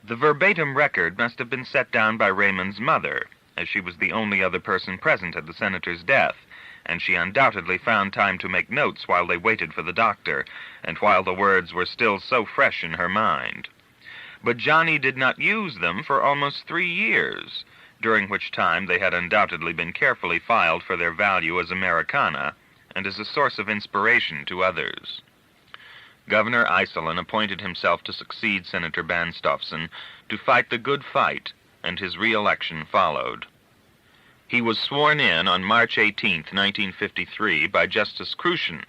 The verbatim record must have been set down by Raymond's mother, as she was the only other person present at the senator's death, and she undoubtedly found time to make notes while they waited for the doctor, and while the words were still so fresh in her mind. But Johnny did not use them for almost 3 years, during which time they had undoubtedly been carefully filed for their value as Americana, and as a source of inspiration to others. Governor Iselin appointed himself to succeed Senator Banstofson to fight the good fight, and his re-election followed. He was sworn in on March 18, 1953, by Justice Crucian,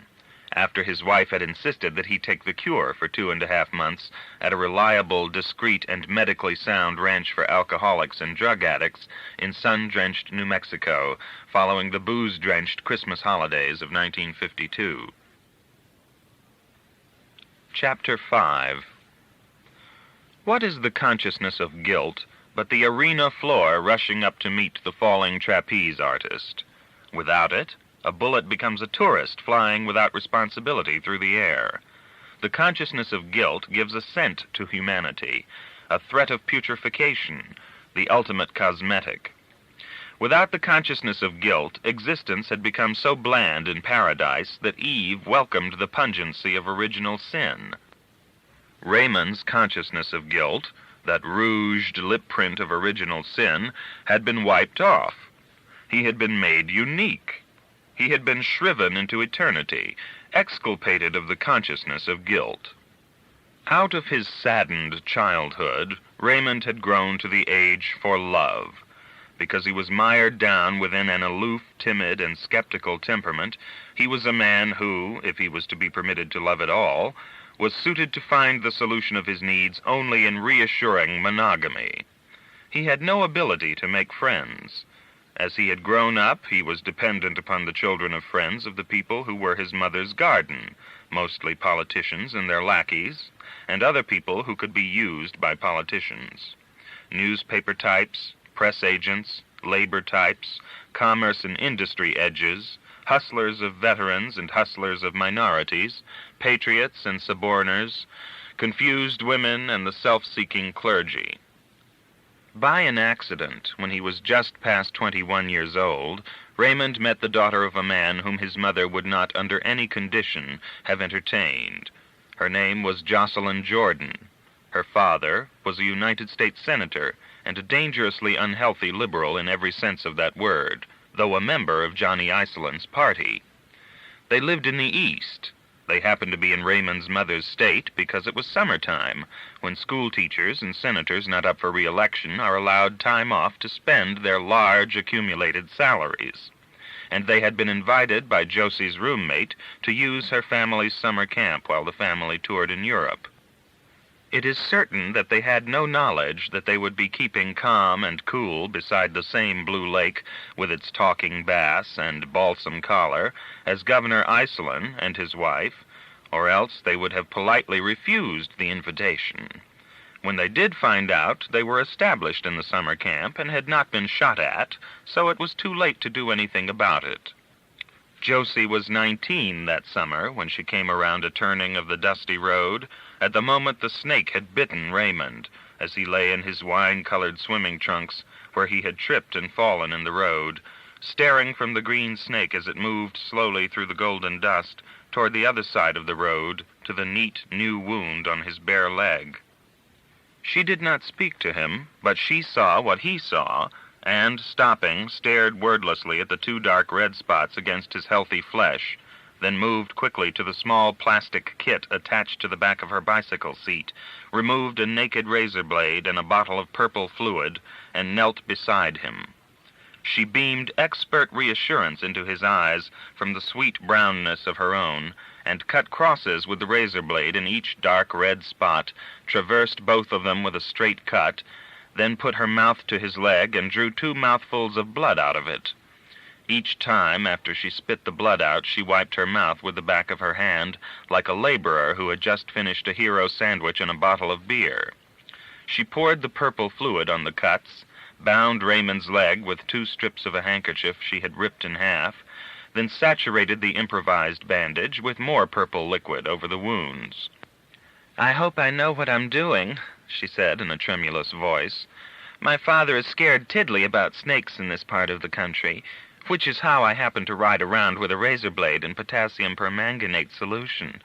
after his wife had insisted that he take the cure for 2.5 months at a reliable, discreet, and medically sound ranch for alcoholics and drug addicts in sun-drenched New Mexico, following the booze-drenched Christmas holidays of 1952. Chapter 5. What is the consciousness of guilt but the arena floor rushing up to meet the falling trapeze artist? Without it, a bullet becomes a tourist flying without responsibility through the air. The consciousness of guilt gives a scent to humanity, a threat of putrefaction, the ultimate cosmetic. Without the consciousness of guilt, existence had become so bland in paradise that Eve welcomed the pungency of original sin. Raymond's consciousness of guilt, that rouged lip print of original sin, had been wiped off. He had been made unique. He had been shriven into eternity, exculpated of the consciousness of guilt. Out of his saddened childhood, Raymond had grown to the age for love. Because he was mired down within an aloof, timid, and skeptical temperament, he was a man who, if he was to be permitted to love at all, was suited to find the solution of his needs only in reassuring monogamy. He had no ability to make friends. As he had grown up, he was dependent upon the children of friends of the people who were his mother's garden, mostly politicians and their lackeys, and other people who could be used by politicians. Newspaper types, press agents, labor types, commerce and industry edges, hustlers of veterans and hustlers of minorities, patriots and suborners, confused women and the self-seeking clergy. By an accident, when he was just past 21 years old, Raymond met the daughter of a man whom his mother would not under any condition have entertained. Her name was Jocelyn Jordan. Her father was a United States Senator and a dangerously unhealthy liberal in every sense of that word, though a member of Johnny Iselin's party. They lived in the East. They happened to be in Raymond's mother's state because it was summertime, when school teachers and senators not up for re-election are allowed time off to spend their large accumulated salaries. And they had been invited by Josie's roommate to use her family's summer camp while the family toured in Europe. It is certain that they had no knowledge that they would be keeping calm and cool beside the same blue lake with its talking bass and balsam collar as Governor Iselin and his wife, or else they would have politely refused the invitation. When they did find out, they were established in the summer camp and had not been shot at, so it was too late to do anything about it. Josie was 19 that summer when she came around a turning of the dusty road, at the moment the snake had bitten Raymond, as he lay in his wine-colored swimming trunks where he had tripped and fallen in the road, staring from the green snake as it moved slowly through the golden dust toward the other side of the road to the neat new wound on his bare leg. She did not speak to him, but she saw what he saw, and, stopping, stared wordlessly at the 2 dark red spots against his healthy flesh, then moved quickly to the small plastic kit attached to the back of her bicycle seat, removed a naked razor blade and a bottle of purple fluid, and knelt beside him. She beamed expert reassurance into his eyes from the sweet brownness of her own, and cut crosses with the razor blade in each dark red spot, traversed both of them with a straight cut, then put her mouth to his leg and drew 2 mouthfuls of blood out of it. Each time, after she spit the blood out, she wiped her mouth with the back of her hand, like a laborer who had just finished a hero sandwich and a bottle of beer. She poured the purple fluid on the cuts, bound Raymond's leg with 2 strips of a handkerchief she had ripped in half, then saturated the improvised bandage with more purple liquid over the wounds. "I hope I know what I'm doing," she said in a tremulous voice. "My father is scared tiddly about snakes in this part of the country, which is how I happen to ride around with a razor blade and potassium permanganate solution.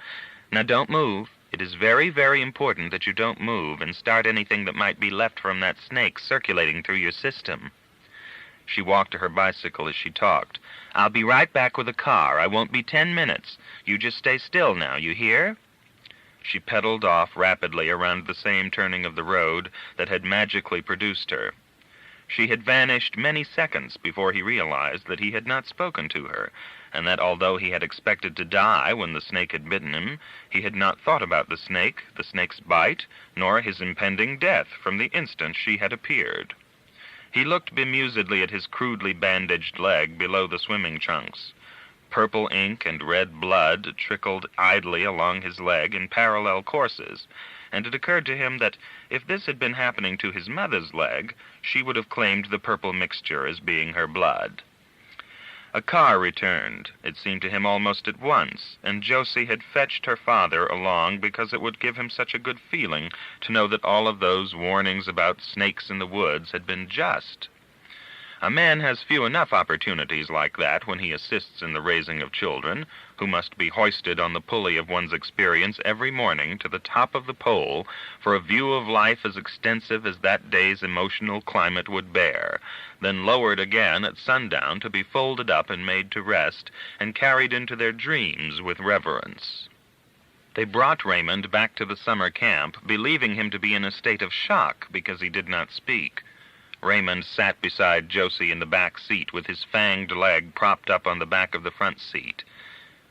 Now don't move. It is very, very important that you don't move and start anything that might be left from that snake circulating through your system." She walked to her bicycle as she talked. "I'll be right back with a car. I won't be 10 minutes. You just stay still now, you hear?" She pedaled off rapidly around the same turning of the road that had magically produced her. She had vanished many seconds before he realized that he had not spoken to her, and that although he had expected to die when the snake had bitten him, he had not thought about the snake's bite, nor his impending death from the instant she had appeared. He looked bemusedly at his crudely bandaged leg below the swimming trunks. Purple ink and red blood trickled idly along his leg in parallel courses, and it occurred to him that if this had been happening to his mother's leg, she would have claimed the purple mixture as being her blood. A car returned, it seemed to him almost at once, and Josie had fetched her father along because it would give him such a good feeling to know that all of those warnings about snakes in the woods had been just. A man has few enough opportunities like that when he assists in the raising of children, who must be hoisted on the pulley of one's experience every morning to the top of the pole for a view of life as extensive as that day's emotional climate would bear, then lowered again at sundown to be folded up and made to rest and carried into their dreams with reverence. They brought Raymond back to the summer camp, believing him to be in a state of shock because he did not speak. Raymond sat beside Josie in the back seat with his fanged leg propped up on the back of the front seat.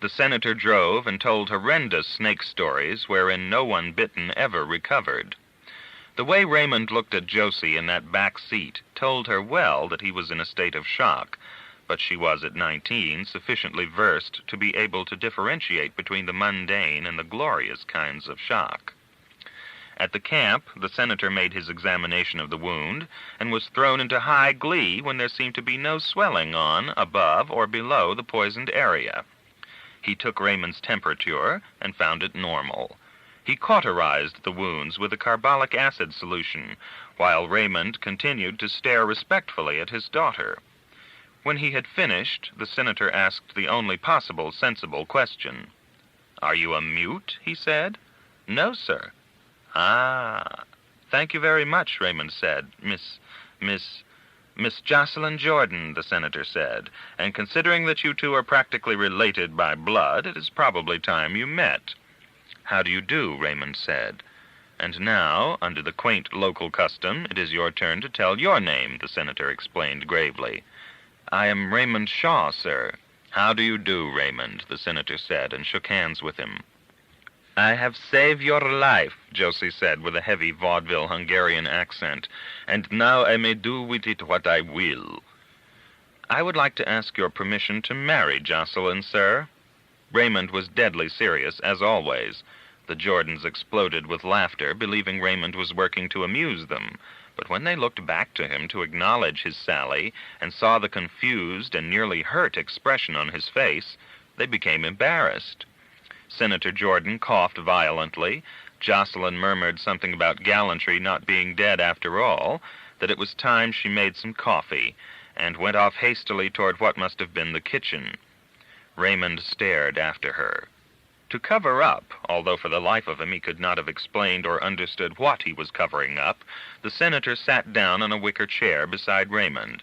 The senator drove and told horrendous snake stories wherein no one bitten ever recovered. The way Raymond looked at Josie in that back seat told her well that he was in a state of shock, but she was at 19 sufficiently versed to be able to differentiate between the mundane and the glorious kinds of shock. At the camp, the senator made his examination of the wound and was thrown into high glee when there seemed to be no swelling on, above, or below the poisoned area. He took Raymond's temperature and found it normal. He cauterized the wounds with a carbolic acid solution, while Raymond continued to stare respectfully at his daughter. When he had finished, the senator asked the only possible sensible question. "Are you a mute?" he said. "No, sir." "Ah, thank you very much," Raymond said. Miss Jocelyn Jordan," the senator said, "and considering that you two are practically related by blood, it is probably time you met." "How do you do?" Raymond said. "And now, under the quaint local custom, it is your turn to tell your name," the senator explained gravely. "I am Raymond Shaw, sir." "How do you do, Raymond?" the senator said, and shook hands with him. "I have saved your life," Josie said with a heavy vaudeville Hungarian accent, "and now I may do with it what I will." "I would like to ask your permission to marry Jocelyn, sir." Raymond was deadly serious, as always. The Jordans exploded with laughter, believing Raymond was working to amuse them, but when they looked back to him to acknowledge his sally and saw the confused and nearly hurt expression on his face, they became embarrassed. Senator Jordan coughed violently. Jocelyn murmured something about gallantry not being dead after all, that it was time she made some coffee, and went off hastily toward what must have been the kitchen. Raymond stared after her. To cover up, although for the life of him he could not have explained or understood what he was covering up, the senator sat down on a wicker chair beside Raymond.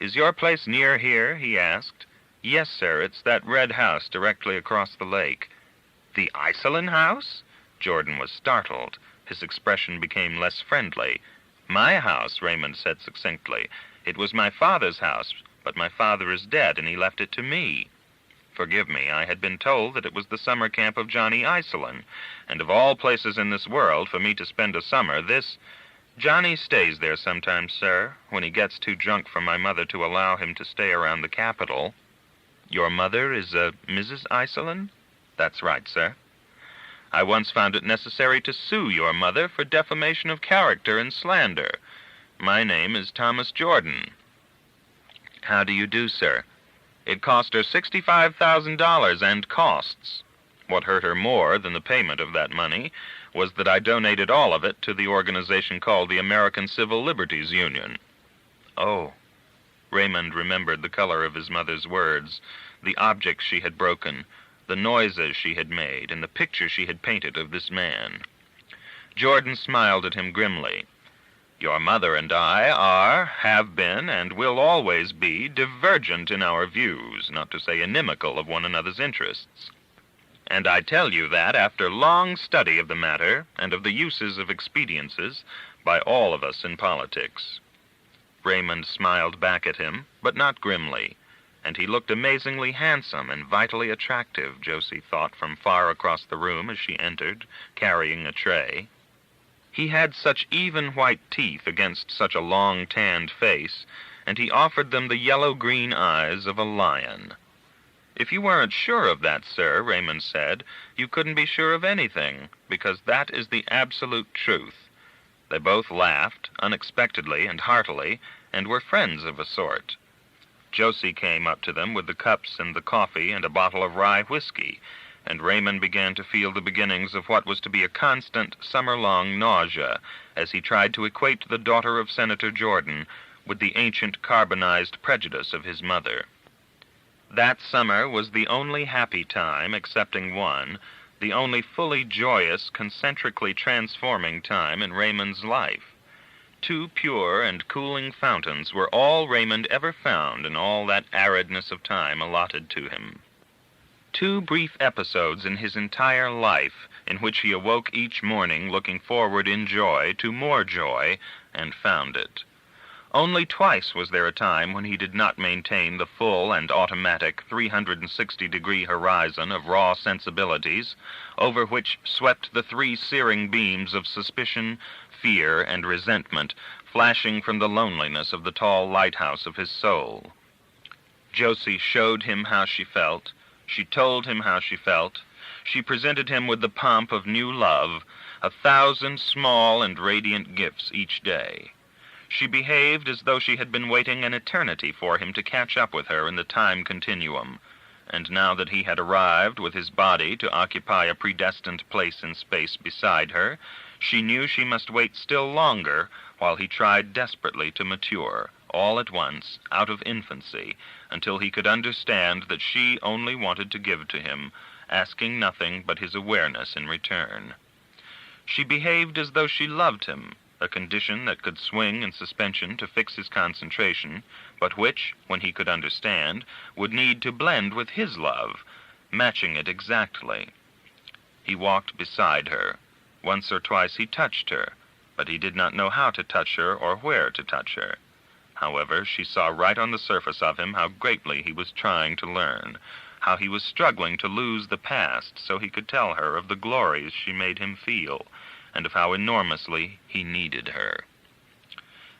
"Is your place near here?" he asked. "Yes, sir. It's that red house directly across the lake." "The Iselin house?" Jordan was startled. His expression became less friendly. "My house," Raymond said succinctly. "It was my father's house, but my father is dead, and he left it to me." "Forgive me, I had been told that it was the summer camp of Johnny Iselin, and of all places in this world for me to spend a summer, this—" "Johnny stays there sometimes, sir, when he gets too drunk for my mother to allow him to stay around the capital." "Your mother is a Mrs. Iselin?" "That's right, sir." "I once found it necessary to sue your mother for defamation of character and slander. My name is Thomas Jordan." "How do you do, sir?" "It cost her $65,000 and costs. What hurt her more than the payment of that money was that I donated all of it to the organization called the American Civil Liberties Union." "Oh." Raymond remembered the color of his mother's words, the objects she had broken, the noises she had made, and the picture she had painted of this man. Jordan smiled at him grimly. "Your mother and I have been, and will always be, divergent in our views, not to say inimical of one another's interests. And I tell you that after long study of the matter, and of the uses of expediences, by all of us in politics." Raymond smiled back at him, but not grimly, and he looked amazingly handsome and vitally attractive, Josie thought from far across the room as she entered, carrying a tray. He had such even white teeth against such a long tanned face, and he offered them the yellow-green eyes of a lion. "If you weren't sure of that, sir," Raymond said, "you couldn't be sure of anything, because that is the absolute truth." They both laughed, unexpectedly and heartily, and were friends of a sort. Josie came up to them with the cups and the coffee and a bottle of rye whiskey, and Raymond began to feel the beginnings of what was to be a constant summer-long nausea as he tried to equate the daughter of Senator Jordan with the ancient carbonized prejudice of his mother. That summer was the only happy time, excepting one, the only fully joyous, concentrically transforming time in Raymond's life. 2 pure and cooling fountains were all Raymond ever found in all that aridness of time allotted to him. 2 brief episodes in his entire life in which he awoke each morning looking forward in joy to more joy, and found it. Only twice was there a time when he did not maintain the full and automatic 360-degree horizon of raw sensibilities, over which swept the 3 searing beams of suspicion, fear, and resentment, flashing from the loneliness of the tall lighthouse of his soul. Josie showed him how she felt. She told him how she felt. She presented him with the pomp of new love, 1,000 small and radiant gifts each day. She behaved as though she had been waiting an eternity for him to catch up with her in the time continuum, and now that he had arrived with his body to occupy a predestined place in space beside her, she knew she must wait still longer while he tried desperately to mature, all at once, out of infancy, until he could understand that she only wanted to give to him, asking nothing but his awareness in return. She behaved as though she loved him, a condition that could swing in suspension to fix his concentration, but which, when he could understand, would need to blend with his love, matching it exactly. He walked beside her. Once or twice he touched her, but he did not know how to touch her or where to touch her. However, she saw right on the surface of him how greatly he was trying to learn, how he was struggling to lose the past so he could tell her of the glories she made him feel, and of how enormously he needed her.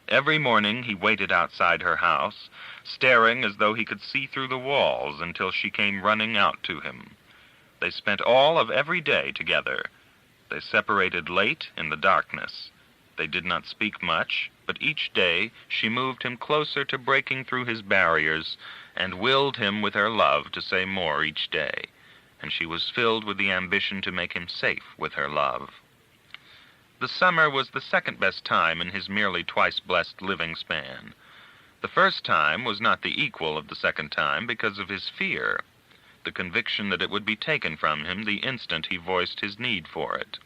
Every morning he waited outside her house, staring as though he could see through the walls until she came running out to him. They spent all of every day together. They separated late in the darkness. They did not speak much, but each day she moved him closer to breaking through his barriers and willed him with her love to say more each day, and she was filled with the ambition to make him safe with her love. The summer was the second best time in his merely twice-blessed living span. The first time was not the equal of the second time because of his fear, the conviction that it would be taken from him the instant he voiced his need for it.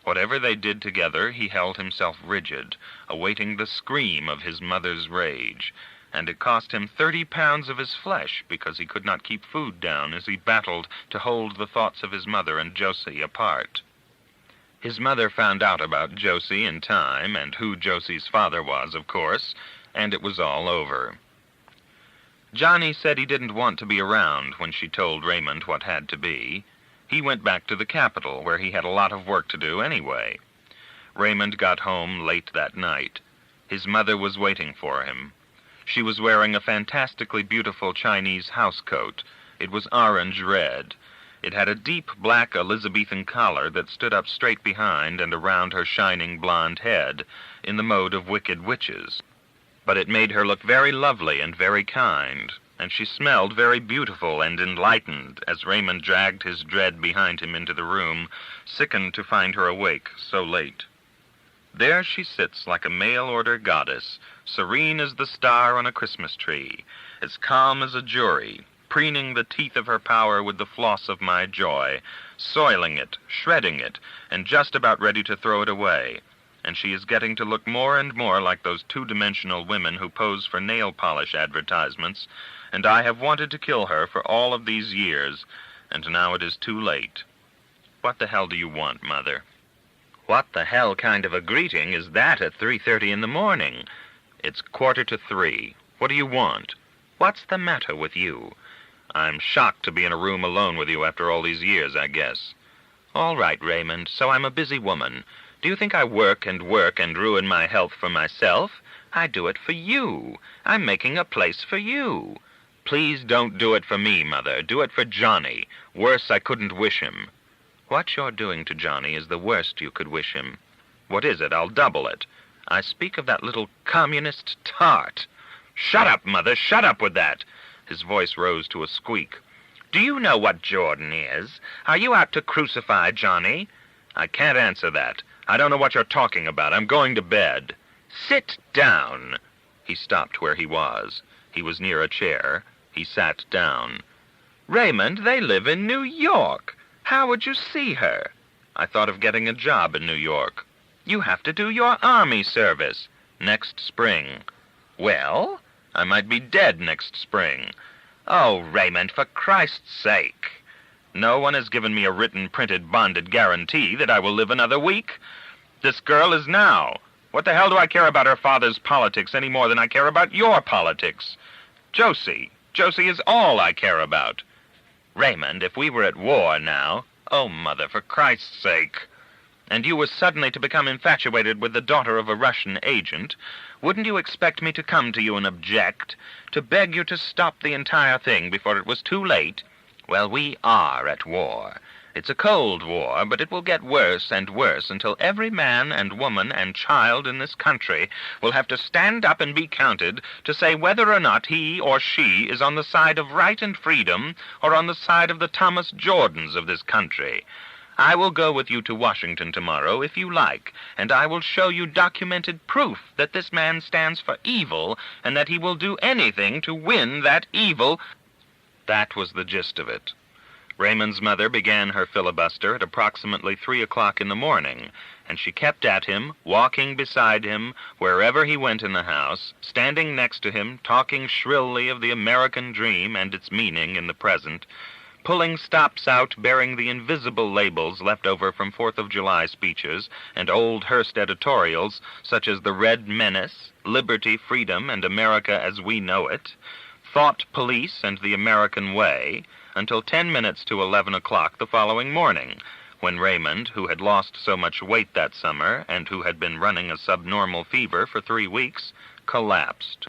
Whatever they did together, he held himself rigid, awaiting the scream of his mother's rage, and it cost him 30 pounds of his flesh because he could not keep food down as he battled to hold the thoughts of his mother and Josie apart. His mother found out about Josie in time, and who Josie's father was, of course, and it was all over. Johnny said he didn't want to be around when she told Raymond what had to be. He went back to the capital, where he had a lot of work to do anyway. Raymond got home late that night. His mother was waiting for him. She was wearing a fantastically beautiful Chinese housecoat. It was orange-red. It had a deep black Elizabethan collar that stood up straight behind and around her shining blonde head, in the mode of wicked witches. But it made her look very lovely and very kind. and she smelled very beautiful and enlightened as Raymond dragged his dread behind him into the room, sickened to find her awake so late. There she sits like a mail-order goddess, serene as the star on a Christmas tree, as calm as a jury, preening the teeth of her power with the floss of my joy, soiling it, shredding it, and just about ready to throw it away. And she is getting to look more and more like those two-dimensional women who pose for nail polish advertisements, and I have wanted to kill her for all of these years, and now it is too late. What the hell do you want, Mother? What the hell kind of a greeting is that at 3:30 in the morning? It's 2:45. What do you want? What's the matter with you? I'm shocked to be in a room alone with you after all these years, I guess. All right, Raymond, so I'm a busy woman. Do you think I work and ruin my health for myself? I do it for you. I'm making a place for you. Please don't do it for me, Mother. Do it for Johnny. Worse, I couldn't wish him. What you're doing to Johnny is the worst you could wish him. What is it? I'll double it. I speak of that little communist tart. Shut up, Mother. Shut up with that. His voice rose to a squeak. Do you know what Jordan is? Are you out to crucify Johnny? I can't answer that. I don't know what you're talking about. I'm going to bed. Sit down. He stopped where he was. He was near a chair. He sat down. Raymond, they live in New York. How would you see her? I thought of getting a job in New York. You have to do your army service. Next spring. Well, I might be dead next spring. Oh, Raymond, for Christ's sake. No one has given me a written, printed, bonded guarantee that I will live another week. This girl is now. What the hell do I care about her father's politics any more than I care about your politics? Josie is all I care about. Raymond, if we were at war now, oh, Mother, for Christ's sake, and you were suddenly to become infatuated with the daughter of a Russian agent, wouldn't you expect me to come to you and object, to beg you to stop the entire thing before it was too late? Well, we are at war. It's a cold war, but it will get worse and worse until every man and woman and child in this country will have to stand up and be counted to say whether or not he or she is on the side of right and freedom or on the side of the Thomas Jordans of this country. I will go with you to Washington tomorrow, if you like, and I will show you documented proof that this man stands for evil and that he will do anything to win that evil. That was the gist of it. Raymond's mother began her filibuster at approximately 3 o'clock in the morning, and she kept at him, walking beside him, wherever he went in the house, standing next to him, talking shrilly of the American dream and its meaning in the present, pulling stops out bearing the invisible labels left over from 4th of July speeches and old Hearst editorials, such as The Red Menace, Liberty, Freedom, and America as We Know It, Thought Police and the American Way, until 10 minutes to 11 o'clock the following morning, when Raymond, who had lost so much weight that summer and who had been running a subnormal fever for 3 weeks, collapsed.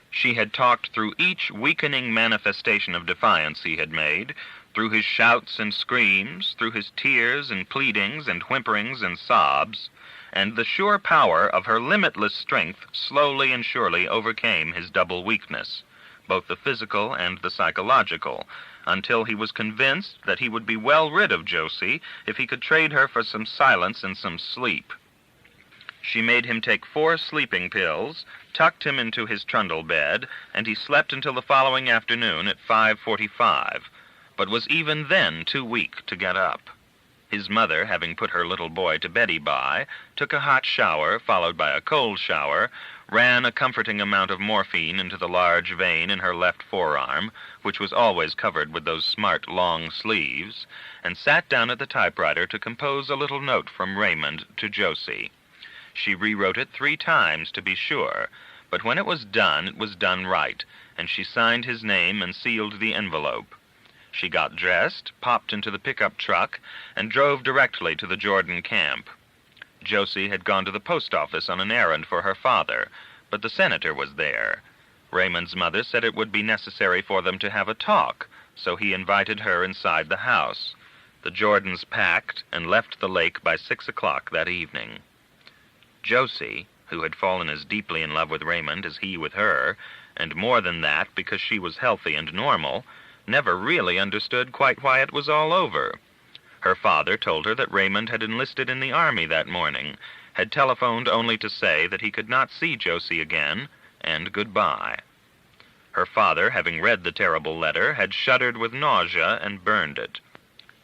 She had talked through each weakening manifestation of defiance he had made, through his shouts and screams, through his tears and pleadings and whimperings and sobs, and the sure power of her limitless strength slowly and surely overcame his double weakness, both the physical and the psychological, until he was convinced that he would be well rid of Josie if he could trade her for some silence and some sleep. She made him take 4 sleeping pills, tucked him into his trundle bed, and he slept until the following afternoon at 5:45, but was even then too weak to get up. His mother, having put her little boy to beddy by, took a hot shower, followed by a cold shower, ran a comforting amount of morphine into the large vein in her left forearm, which was always covered with those smart long sleeves, and sat down at the typewriter to compose a little note from Raymond to Josie. She rewrote it 3 times to be sure, but when it was done right, and she signed his name and sealed the envelope. She got dressed, popped into the pickup truck, and drove directly to the Jordan camp. Josie had gone to the post office on an errand for her father, but the senator was there. Raymond's mother said it would be necessary for them to have a talk, so he invited her inside the house. The Jordans packed and left the lake by 6 o'clock that evening. Josie, who had fallen as deeply in love with Raymond as he with her, and more than that, because she was healthy and normal, never really understood quite why it was all over. Her father told her that Raymond had enlisted in the army that morning, had telephoned only to say that he could not see Josie again, and goodbye. Her father, having read the terrible letter, had shuddered with nausea and burned it.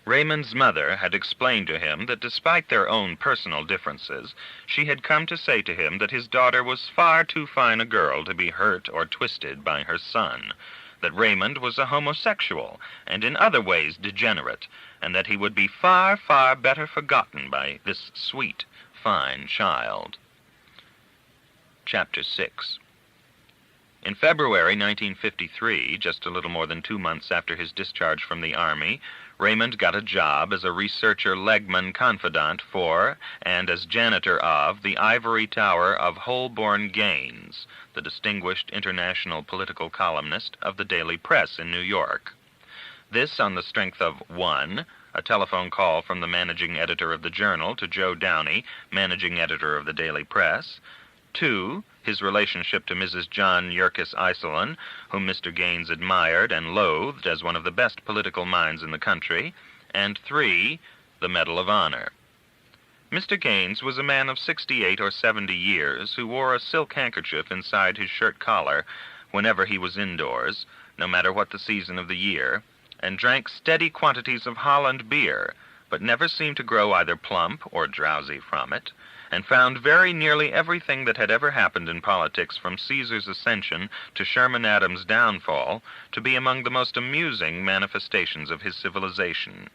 Raymond's mother had explained to him that despite their own personal differences, she had come to say to him that his daughter was far too fine a girl to be hurt or twisted by her son, that Raymond was a homosexual and in other ways degenerate, and that he would be far, far better forgotten by this sweet, fine child. Chapter 6. In February 1953, just a little more than 2 months after his discharge from the Army, Raymond got a job as a researcher legman confidant for, and as janitor of, the ivory tower of Holborn Gaines, the distinguished international political columnist of the Daily Press in New York. This on the strength of 1, a telephone call from the managing editor of the Journal to Joe Downey, managing editor of the Daily Press; 2, his relationship to Mrs. John Yerkes Iselin, whom Mr. Gaines admired and loathed as one of the best political minds in the country; and 3, the Medal of Honor. Mr. Gaines was a man of 68 or 70 years who wore a silk handkerchief inside his shirt collar whenever he was indoors, no matter what the season of the year, and drank steady quantities of Holland beer, but never seemed to grow either plump or drowsy from it, and found very nearly everything that had ever happened in politics from Caesar's ascension to Sherman Adams' downfall to be among the most amusing manifestations of his civilization.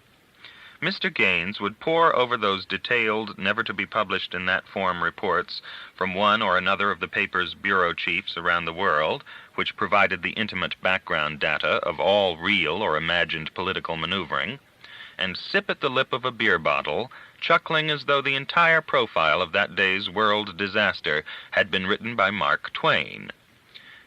Mr. Gaines would pore over those detailed, never-to-be-published in that form reports from one or another of the paper's bureau chiefs around the world, which provided the intimate background data of all real or imagined political maneuvering, and sip at the lip of a beer bottle, chuckling as though the entire profile of that day's world disaster had been written by Mark Twain.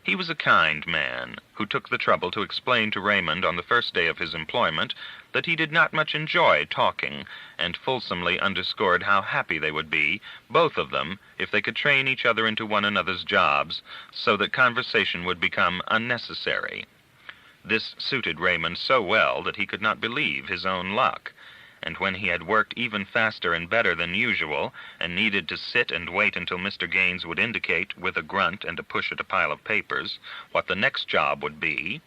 He was a kind man, who took the trouble to explain to Raymond on the first day of his employment that he did not much enjoy talking, and fulsomely underscored how happy they would be, both of them, if they could train each other into one another's jobs, so that conversation would become unnecessary. This suited Raymond so well that he could not believe his own luck, and when he had worked even faster and better than usual, and needed to sit and wait until Mr. Gaines would indicate, with a grunt and a push at a pile of papers, what the next job would be,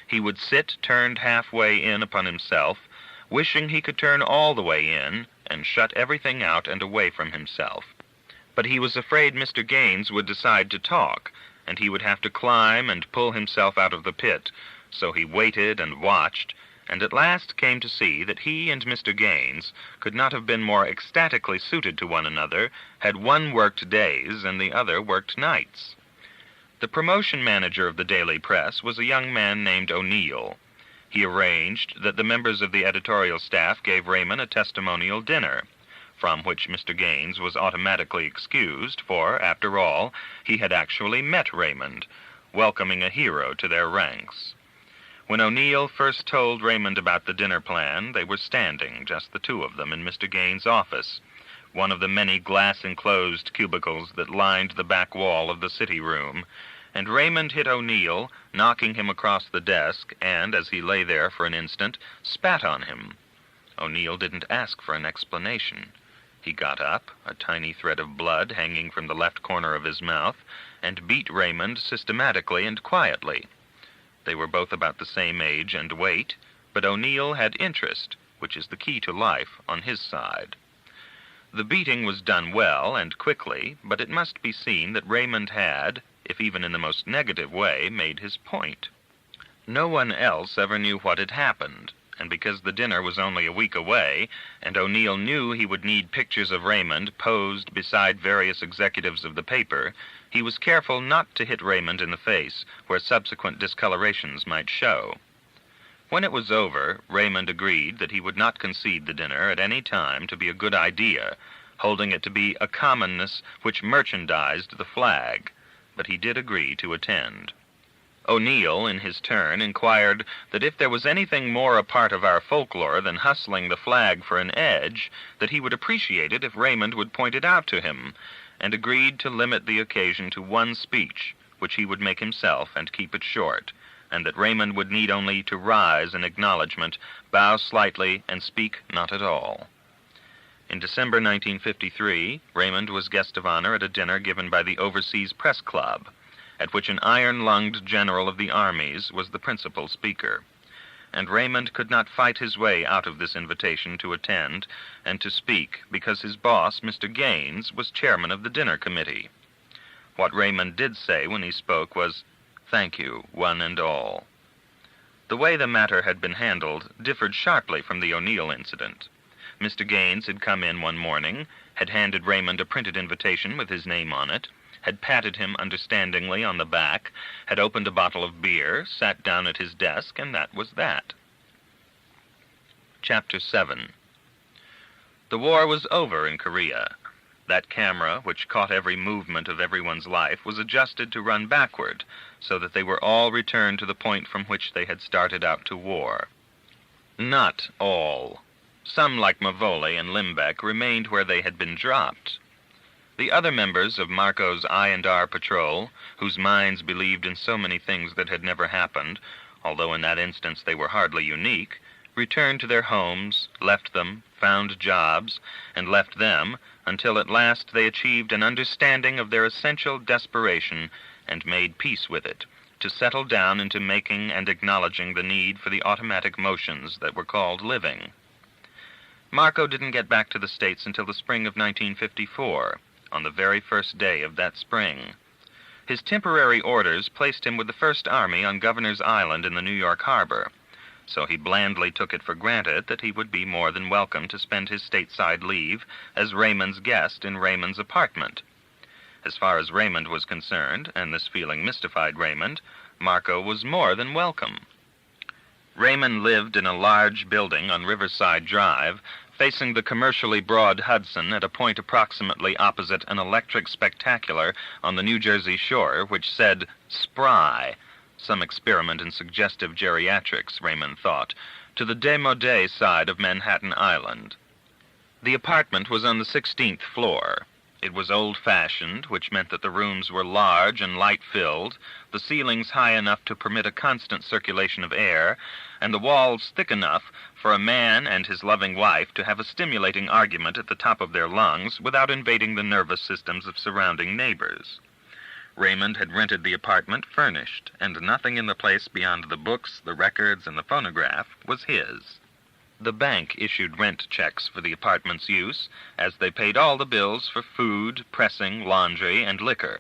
he would sit turned halfway in upon himself, wishing he could turn all the way in, and shut everything out and away from himself. But he was afraid Mr. Gaines would decide to talk, and he would have to climb and pull himself out of the pit, so he waited and watched, and at last came to see that he and Mr. Gaines could not have been more ecstatically suited to one another had one worked days and the other worked nights. The promotion manager of the Daily Press was a young man named O'Neill. He arranged that the members of the editorial staff gave Raymond a testimonial dinner, from which Mr. Gaines was automatically excused, for, after all, he had actually met Raymond, welcoming a hero to their ranks. When O'Neill first told Raymond about the dinner plan, they were standing, just the two of them, in Mr. Gaines' office, one of the many glass-enclosed cubicles that lined the back wall of the city room, and Raymond hit O'Neill, knocking him across the desk, and, as he lay there for an instant, spat on him. O'Neill didn't ask for an explanation. He got up, a tiny thread of blood hanging from the left corner of his mouth, and beat Raymond systematically and quietly. They were both about the same age and weight, but O'Neill had interest, which is the key to life, on his side. The beating was done well and quickly, but it must be seen that Raymond had, if even in the most negative way, made his point. No one else ever knew what had happened, and because the dinner was only a week away, and O'Neill knew he would need pictures of Raymond posed beside various executives of the paper, he was careful not to hit Raymond in the face, where subsequent discolorations might show. When it was over, Raymond agreed that he would not concede the dinner at any time to be a good idea, holding it to be a commonness which merchandised the flag, but he did agree to attend. O'Neill, in his turn, inquired that if there was anything more a part of our folklore than hustling the flag for an edge, that he would appreciate it if Raymond would point it out to him, and agreed to limit the occasion to one speech, which he would make himself and keep it short, and that Raymond would need only to rise in acknowledgment, bow slightly, and speak not at all. In December 1953, Raymond was guest of honor at a dinner given by the Overseas Press Club, at which an iron-lunged general of the armies was the principal speaker. And Raymond could not fight his way out of this invitation to attend and to speak because his boss, Mr. Gaines, was chairman of the dinner committee. What Raymond did say when he spoke was, "Thank you, one and all." The way the matter had been handled differed sharply from the O'Neill incident. Mr. Gaines had come in one morning, had handed Raymond a printed invitation with his name on it, had patted him understandingly on the back, had opened a bottle of beer, sat down at his desk, and that was that. Chapter 7. The war was over in Korea. That camera, which caught every movement of everyone's life, was adjusted to run backward, so that they were all returned to the point from which they had started out to war. Not all. Some, like Mavoli and Limbeck, remained where they had been dropped. The other members of Marco's I&R patrol, whose minds believed in so many things that had never happened, although in that instance they were hardly unique, returned to their homes, left them, found jobs, and left them, until at last they achieved an understanding of their essential desperation and made peace with it, to settle down into making and acknowledging the need for the automatic motions that were called living. Marco didn't get back to the States until the spring of 1954, on the very first day of that spring. His temporary orders placed him with the First Army on Governor's Island in the New York harbor, so he blandly took it for granted that he would be more than welcome to spend his stateside leave as Raymond's guest in Raymond's apartment. As far as Raymond was concerned, and this feeling mystified Raymond, Marco was more than welcome. Raymond lived in a large building on Riverside Drive, facing the commercially broad Hudson at a point approximately opposite an electric spectacular on the New Jersey shore which said, "Spry," some experiment in suggestive geriatrics, Raymond thought, to the démodé side of Manhattan Island. The apartment was on the 16th floor. It was old-fashioned, which meant that the rooms were large and light-filled, the ceilings high enough to permit a constant circulation of air, and the walls thick enough for a man and his loving wife to have a stimulating argument at the top of their lungs without invading the nervous systems of surrounding neighbors. Raymond had rented the apartment furnished, and nothing in the place beyond the books, the records, and the phonograph was his. The bank issued rent checks for the apartment's use, as they paid all the bills for food, pressing, laundry, and liquor.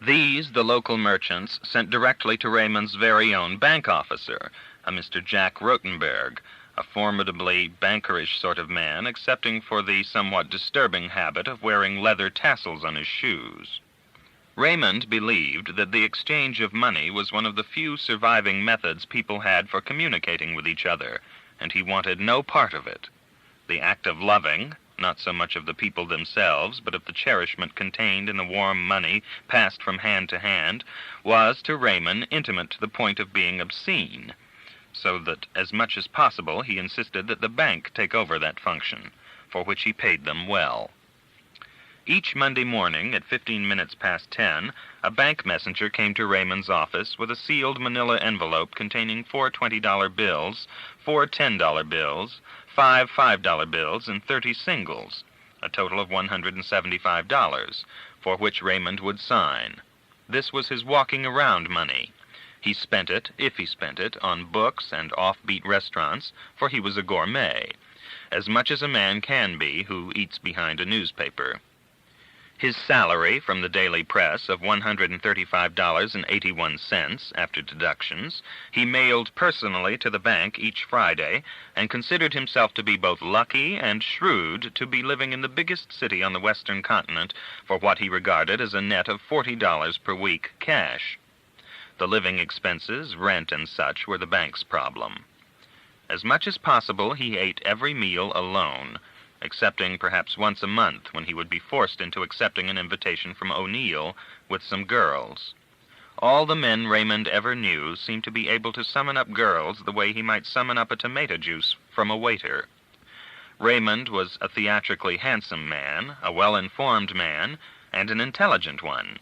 These the local merchants sent directly to Raymond's very own bank officer, a Mr. Jack Rotenberg, a formidably bankerish sort of man, excepting for the somewhat disturbing habit of wearing leather tassels on his shoes. Raymond believed that the exchange of money was one of the few surviving methods people had for communicating with each other, and he wanted no part of it. The act of loving, not so much of the people themselves, but of the cherishment contained in the warm money passed from hand to hand, was to Raymond intimate to the point of being obscene, so that as much as possible he insisted that the bank take over that function, for which he paid them well. Each Monday morning at 15 minutes past 10, a bank messenger came to Raymond's office with a sealed manila envelope containing 4 $20 bills, 4 $10 bills, 5 $5 bills, and 30 singles, a total of $175, for which Raymond would sign. This was his walking around money. He spent it, if he spent it, on books and offbeat restaurants, for he was a gourmet, as much as a man can be who eats behind a newspaper. His salary from the daily press of $135.81 after deductions he mailed personally to the bank each Friday, and considered himself to be both lucky and shrewd to be living in the biggest city on the western continent for what he regarded as a net of $40 per week cash. The living expenses, rent and such, were the bank's problem. As much as possible he ate every meal alone, excepting perhaps once a month when he would be forced into accepting an invitation from O'Neill with some girls. All the men Raymond ever knew seemed to be able to summon up girls the way he might summon up a tomato juice from a waiter. Raymond was a theatrically handsome man, a well-informed man, and an intelligent one.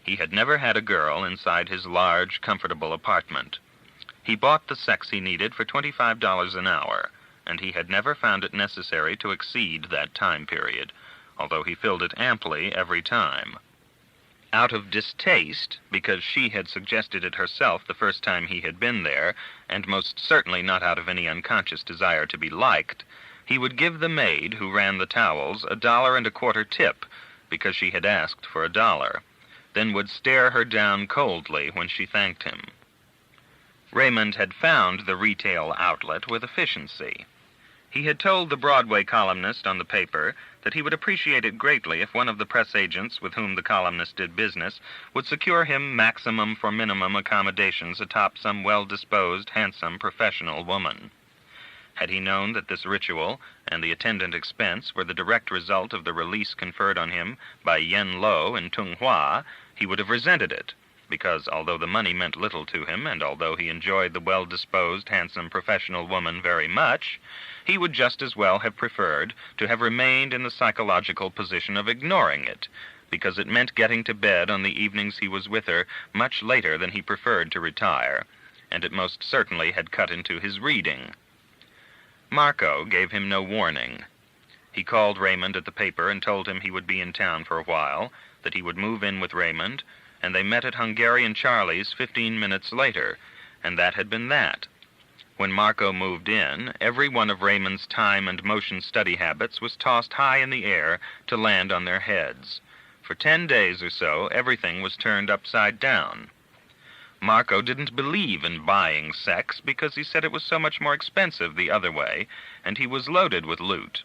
He had never had a girl inside his large, comfortable apartment. He bought the sex he needed for $25 an hour, and he had never found it necessary to exceed that time period, although he filled it amply every time. Out of distaste, because she had suggested it herself the first time he had been there, and most certainly not out of any unconscious desire to be liked, he would give the maid who ran the towels $1.25 tip, because she had asked for $1, then would stare her down coldly when she thanked him. Raymond had found the retail outlet with efficiency. He had told the Broadway columnist on the paper that he would appreciate it greatly if one of the press agents with whom the columnist did business would secure him maximum for minimum accommodations atop some well-disposed, handsome, professional woman. Had he known that this ritual and the attendant expense were the direct result of the release conferred on him by Yen Lo in Tung Hua, he would have resented it, because although the money meant little to him, and although he enjoyed the well-disposed, handsome, professional woman very much, he would just as well have preferred to have remained in the psychological position of ignoring it, because it meant getting to bed on the evenings he was with her much later than he preferred to retire, and it most certainly had cut into his reading. Marco gave him no warning. He called Raymond at the paper and told him he would be in town for a while, that he would move in with Raymond, and they met at Hungarian Charlie's 15 minutes later, and that had been that. When Marco moved in, every one of Raymond's time and motion study habits was tossed high in the air to land on their heads. For 10 days or so, everything was turned upside down. Marco didn't believe in buying sex because he said it was so much more expensive the other way, and he was loaded with loot.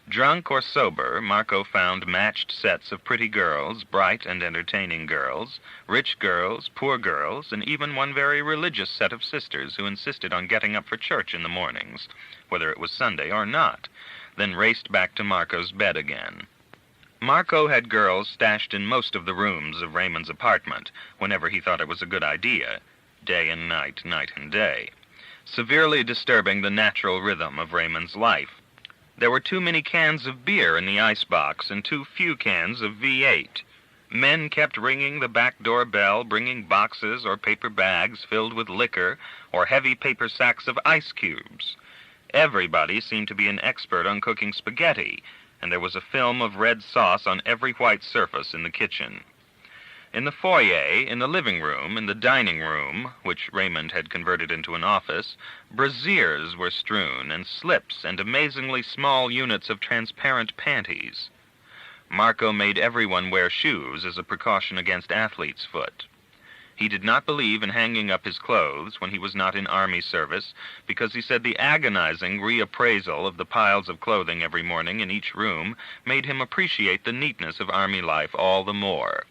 Drunk or sober, Marco found matched sets of pretty girls, bright and entertaining girls, rich girls, poor girls, and even one very religious set of sisters who insisted on getting up for church in the mornings, whether it was Sunday or not, then raced back to Marco's bed again. Marco had girls stashed in most of the rooms of Raymond's apartment, whenever he thought it was a good idea, day and night, night and day, severely disturbing the natural rhythm of Raymond's life. There were too many cans of beer in the icebox and too few cans of V8. Men kept ringing the back door bell, bringing boxes or paper bags filled with liquor or heavy paper sacks of ice cubes. Everybody seemed to be an expert on cooking spaghetti, and there was a film of red sauce on every white surface in the kitchen. In the foyer, in the living room, in the dining room, which Raymond had converted into an office, brassieres were strewn, and slips and amazingly small units of transparent panties. Marco made everyone wear shoes as a precaution against athlete's foot. He did not believe in hanging up his clothes when he was not in army service, because he said the agonizing reappraisal of the piles of clothing every morning in each room made him appreciate the neatness of army life all the more.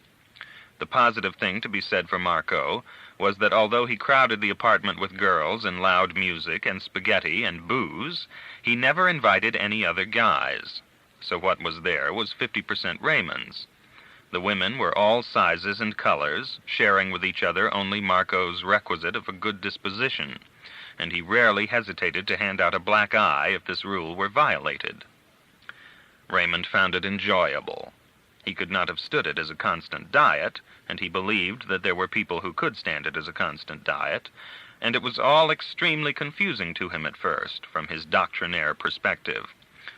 The positive thing to be said for Marco was that although he crowded the apartment with girls and loud music and spaghetti and booze, he never invited any other guys. So what was there was 50% Raymond's. The women were all sizes and colors, sharing with each other only Marco's requisite of a good disposition, and he rarely hesitated to hand out a black eye if this rule were violated. Raymond found it enjoyable. He could not have stood it as a constant diet, and he believed that there were people who could stand it as a constant diet, and it was all extremely confusing to him at first, from his doctrinaire perspective,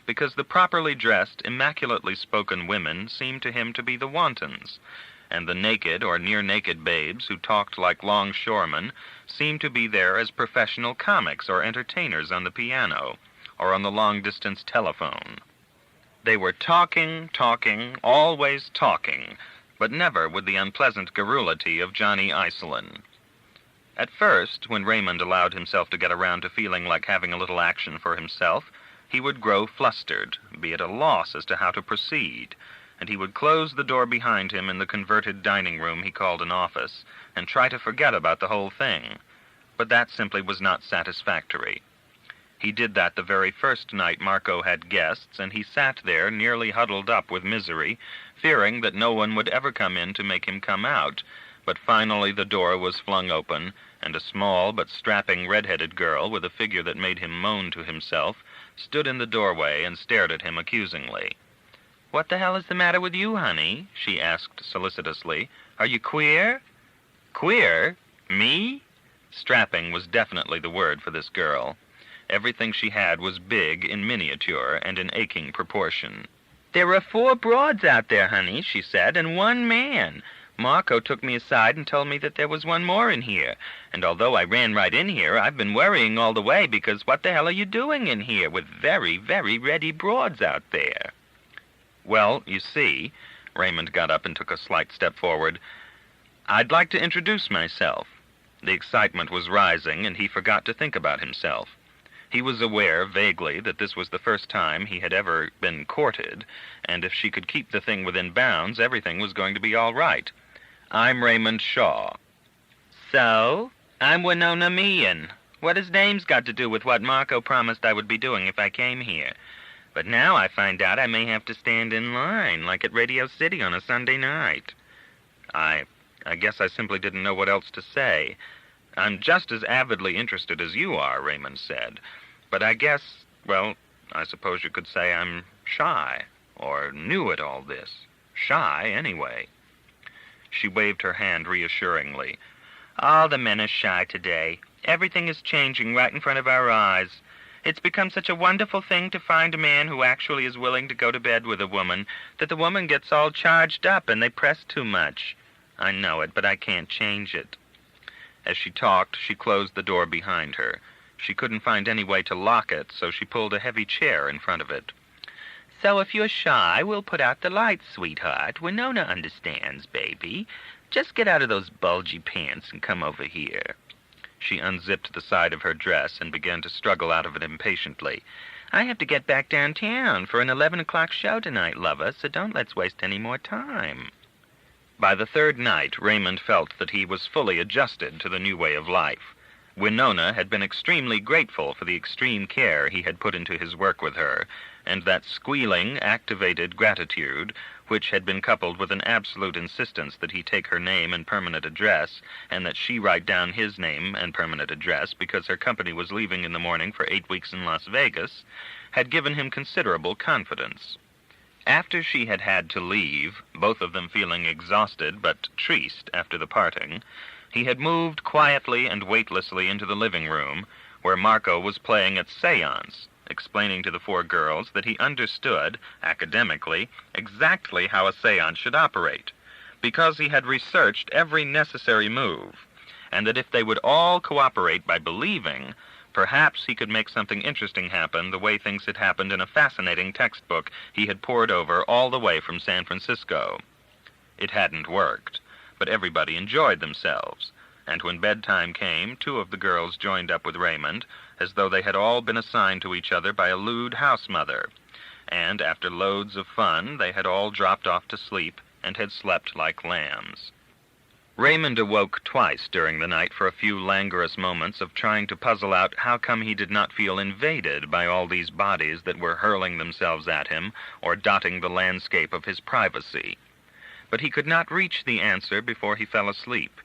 because the properly dressed, immaculately spoken women seemed to him to be the wantons, and the naked or near-naked babes who talked like longshoremen seemed to be there as professional comics or entertainers on the piano, or on the long-distance telephone. They were talking, always talking, but never with the unpleasant garrulity of Johnny Iselin. At first, when Raymond allowed himself to get around to feeling like having a little action for himself, he would grow flustered, be at a loss as to how to proceed, and he would close the door behind him in the converted dining room he called an office, and try to forget about the whole thing. But that simply was not satisfactory. He did that the very first night Marco had guests, and he sat there nearly huddled up with misery, fearing that no one would ever come in to make him come out, but finally the door was flung open, and a small but strapping red-headed girl with a figure that made him moan to himself stood in the doorway and stared at him accusingly. "What the hell is the matter with you, honey?" she asked solicitously. "Are you queer?" "Queer? Me?" Strapping was definitely the word for this girl. Everything she had was big in miniature and in aching proportion. "There are 4 broads out there, honey," she said, "and 1 man. Marco took me aside and told me that there was 1 more in here. And although I ran right in here, I've been worrying all the way because what the hell are you doing in here with very, very ready broads out there?" "Well, you see," Raymond got up and took a slight step forward, "I'd like to introduce myself." The excitement was rising, and he forgot to think about himself. He was aware, vaguely, that this was the first time he had ever been courted, and if she could keep the thing within bounds, everything was going to be all right. "I'm Raymond Shaw." "So? I'm Winona Meehan. What has names got to do with what Marco promised I would be doing if I came here? But now I find out I may have to stand in line, like at Radio City on a Sunday night." I guess I simply didn't know what else to say. "I'm just as avidly interested as you are," Raymond said. "But I guess, well, I suppose you could say I'm shy, or new at all this. Shy, anyway." She waved her hand reassuringly. "All the men are shy today. Everything is changing right in front of our eyes. It's become such a wonderful thing to find a man who actually is willing to go to bed with a woman, that the woman gets all charged up and they press too much. I know it, but I can't change it." As she talked, she closed the door behind her. She couldn't find any way to lock it, so she pulled a heavy chair in front of it. "So if you're shy, we'll put out the lights, sweetheart. Winona understands, baby. Just get out of those bulgy pants and come over here." She unzipped the side of her dress and began to struggle out of it impatiently. "I have to get back downtown for an 11 o'clock show tonight, lover, so don't let's waste any more time." By the 3rd night, Raymond felt that he was fully adjusted to the new way of life. Winona had been extremely grateful for the extreme care he had put into his work with her, and that squealing, activated gratitude, which had been coupled with an absolute insistence that he take her name and permanent address, and that she write down his name and permanent address because her company was leaving in the morning for 8 weeks in Las Vegas, had given him considerable confidence. After she had had to leave, both of them feeling exhausted but triste after the parting, he had moved quietly and weightlessly into the living room, where Marco was playing at seance, explaining to the 4 girls that he understood, academically, exactly how a seance should operate, because he had researched every necessary move, and that if they would all cooperate by believing, perhaps he could make something interesting happen the way things had happened in a fascinating textbook he had pored over all the way from San Francisco. It hadn't worked, but everybody enjoyed themselves, and when bedtime came, 2 of the girls joined up with Raymond, as though they had all been assigned to each other by a lewd house mother, and after loads of fun, they had all dropped off to sleep and had slept like lambs. Raymond awoke twice during the night for a few languorous moments of trying to puzzle out how come he did not feel invaded by all these bodies that were hurling themselves at him or dotting the landscape of his privacy. But he could not reach the answer before he fell asleep,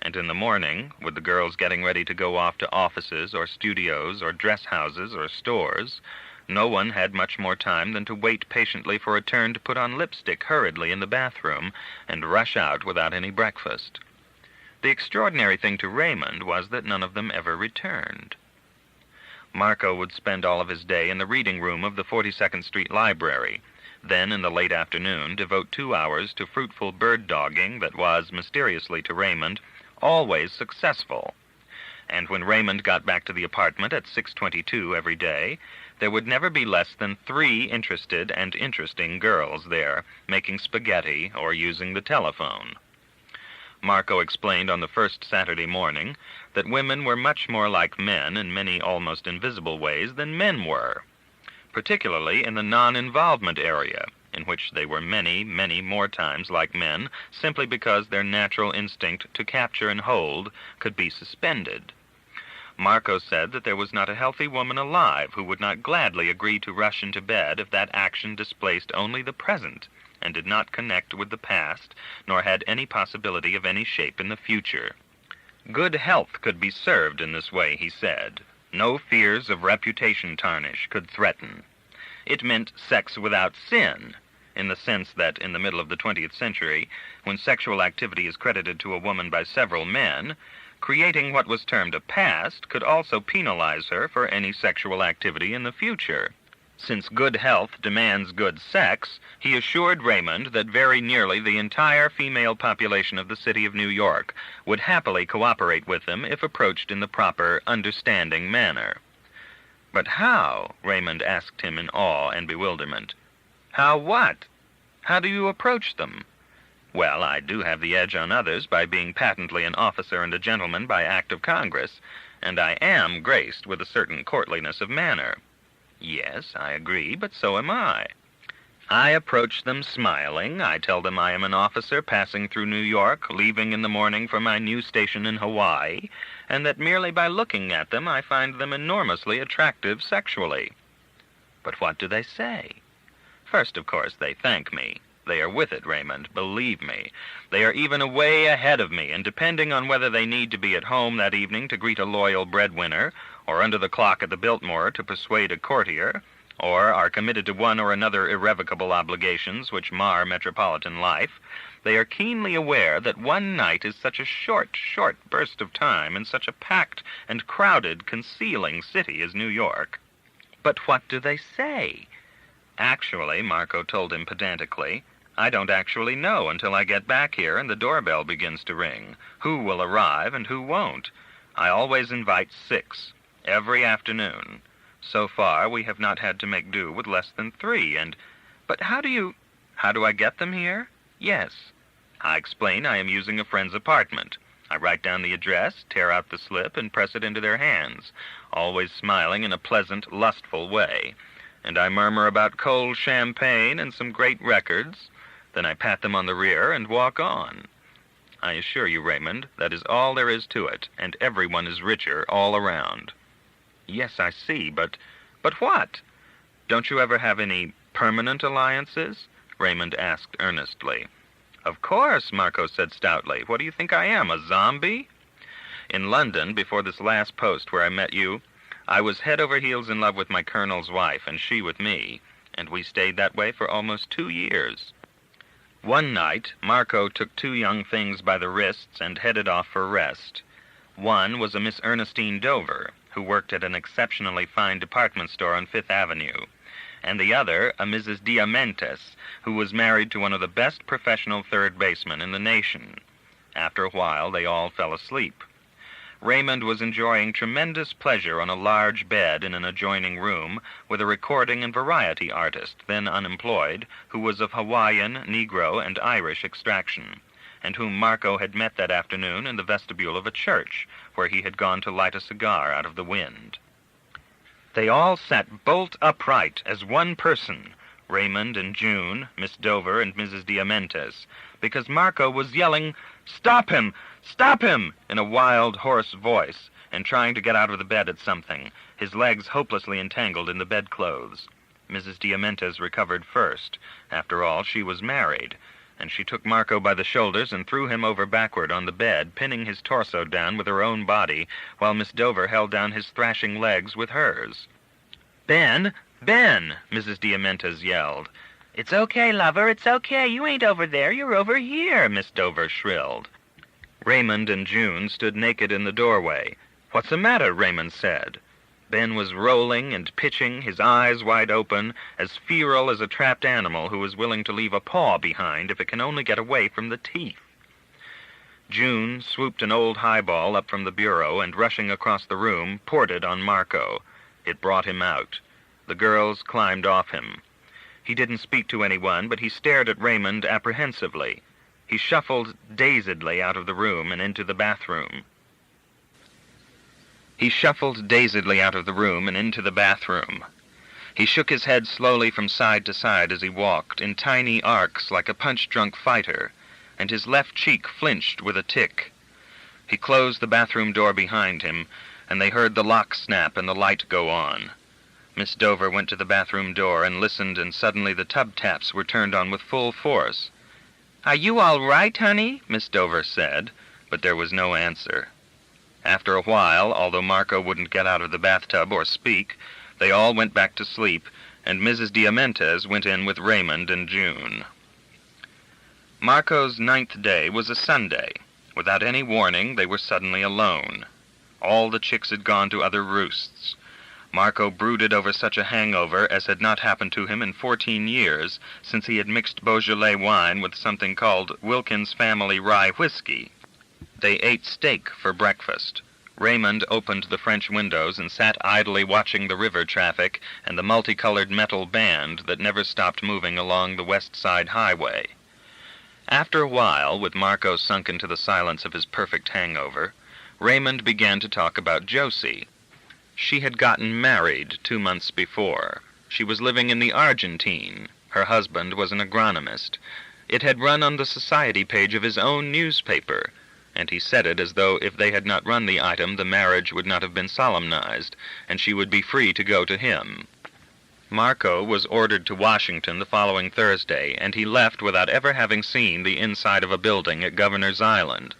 and in the morning, with the girls getting ready to go off to offices or studios or dress houses or stores, no one had much more time than to wait patiently for a turn to put on lipstick hurriedly in the bathroom and rush out without any breakfast. The extraordinary thing to Raymond was that none of them ever returned. Marco would spend all of his day in the reading room of the 42nd Street Library, then in the late afternoon devote 2 hours to fruitful bird-dogging that was, mysteriously to Raymond, always successful. And when Raymond got back to the apartment at 6:22 every day, there would never be less than 3 interested and interesting girls there, making spaghetti or using the telephone. Marco explained on the first Saturday morning that women were much more like men in many almost invisible ways than men were, particularly in the non-involvement area, in which they were many, many more times like men, simply because their natural instinct to capture and hold could be suspended. Marco said that there was not a healthy woman alive who would not gladly agree to rush into bed if that action displaced only the present and did not connect with the past, nor had any possibility of any shape in the future. Good health could be served in this way, he said. No fears of reputation tarnish could threaten. It meant sex without sin. in the sense that in the middle of the 20th century, when sexual activity is credited to a woman by several men, creating what was termed a past could also penalize her for any sexual activity in the future. Since good health demands good sex, he assured Raymond that very nearly the entire female population of the city of New York would happily cooperate with him if approached in the proper, understanding manner. "But how?" Raymond asked him in awe and bewilderment. "How what? How do you approach them?" "Well, I do have the edge on others by being patently an officer and a gentleman by act of Congress, and I am graced with a certain courtliness of manner." "Yes, I agree, but so am I." "I approach them smiling. I tell them I am an officer passing through New York, leaving in the morning for my new station in Hawaii, and that merely by looking at them I find them enormously attractive sexually." "But what do they say?" "First, of course, they thank me. They are with it, Raymond, believe me. They are even away ahead of me, and depending on whether they need to be at home that evening to greet a loyal breadwinner, or under the clock at the Biltmore to persuade a courtier, or are committed to one or another irrevocable obligations which mar metropolitan life, they are keenly aware that one night is such a short burst of time in such a packed and crowded, concealing city as New York." "But what do they say?" "Actually," Marco told him pedantically, "I don't actually know until I get back here and the doorbell begins to ring, who will arrive and who won't. I always invite 6, every afternoon. So far, we have not had to make do with less than 3, and—" "But how do I get them here?" "Yes. I explain I am using a friend's apartment. I write down the address, tear out the slip, and press it into their hands, always smiling in a pleasant, lustful way. And I murmur about cold champagne and some great records. Then I pat them on the rear and walk on. I assure you, Raymond, that is all there is to it, and everyone is richer all around." "Yes, I see, but what? Don't you ever have any permanent alliances?" Raymond asked earnestly. "Of course," Marco said stoutly. "What do you think I am, a zombie? In London, before this last post where I met you, I was head over heels in love with my colonel's wife, and she with me, and we stayed that way for almost 2 years. One night, Marco took 2 young things by the wrists and headed off for rest. One was a Miss Ernestine Dover, who worked at an exceptionally fine department store on Fifth Avenue, and the other a Mrs. Diamentes, who was married to one of the best professional third basemen in the nation. After a while, they all fell asleep. Raymond was enjoying tremendous pleasure on a large bed in an adjoining room with a recording and variety artist, then unemployed, who was of Hawaiian, Negro, and Irish extraction, and whom Marco had met that afternoon in the vestibule of a church, where he had gone to light a cigar out of the wind. They all sat bolt upright as one person, Raymond and June, Miss Dover and Mrs. Diamentes, because Marco was yelling, "Stop him! Stop him!" in a wild, hoarse voice, and trying to get out of the bed at something, his legs hopelessly entangled in the bedclothes. Mrs. Diamentes recovered first. After all, she was married, and she took Marco by the shoulders and threw him over backward on the bed, pinning his torso down with her own body, while Miss Dover held down his thrashing legs with hers. "Ben! Ben!" Mrs. Diamentes yelled. "It's okay, lover, it's okay. You ain't over there, you're over here," Miss Dover shrilled. Raymond and June stood naked in the doorway. "What's the matter?" Raymond said. Ben was rolling and pitching, his eyes wide open, as feral as a trapped animal who is willing to leave a paw behind if it can only get away from the teeth. June swooped an old highball up from the bureau and, rushing across the room, poured it on Marco. It brought him out. The girls climbed off him. He didn't speak to anyone, but he stared at Raymond apprehensively. He shuffled dazedly out of the room and into the bathroom. He shook his head slowly from side to side as he walked, in tiny arcs like a punch-drunk fighter, and his left cheek flinched with a tic. He closed the bathroom door behind him, and they heard the lock snap and the light go on. Miss Dover went to the bathroom door and listened, and suddenly the tub taps were turned on with full force. "Are you all right, honey?" Miss Dover said, but there was no answer. After a while, although Marco wouldn't get out of the bathtub or speak, they all went back to sleep, and Mrs. Diamentes went in with Raymond and June. Marco's 9th day was a Sunday. Without any warning, they were suddenly alone. All the chicks had gone to other roosts. Marco brooded over such a hangover as had not happened to him in 14 years, since he had mixed Beaujolais wine with something called Wilkins Family Rye Whiskey. They ate steak for breakfast. Raymond opened the French windows and sat idly watching the river traffic and the multicolored metal band that never stopped moving along the West Side Highway. After a while, with Marco sunk into the silence of his perfect hangover, Raymond began to talk about Josie. She had gotten married 2 months before. She was living in the Argentine. Her husband was an agronomist. It had run on the society page of his own newspaper, and he said it as though if they had not run the item, the marriage would not have been solemnized, and she would be free to go to him. Marco was ordered to Washington the following Thursday, and he left without ever having seen the inside of a building at Governor's Island.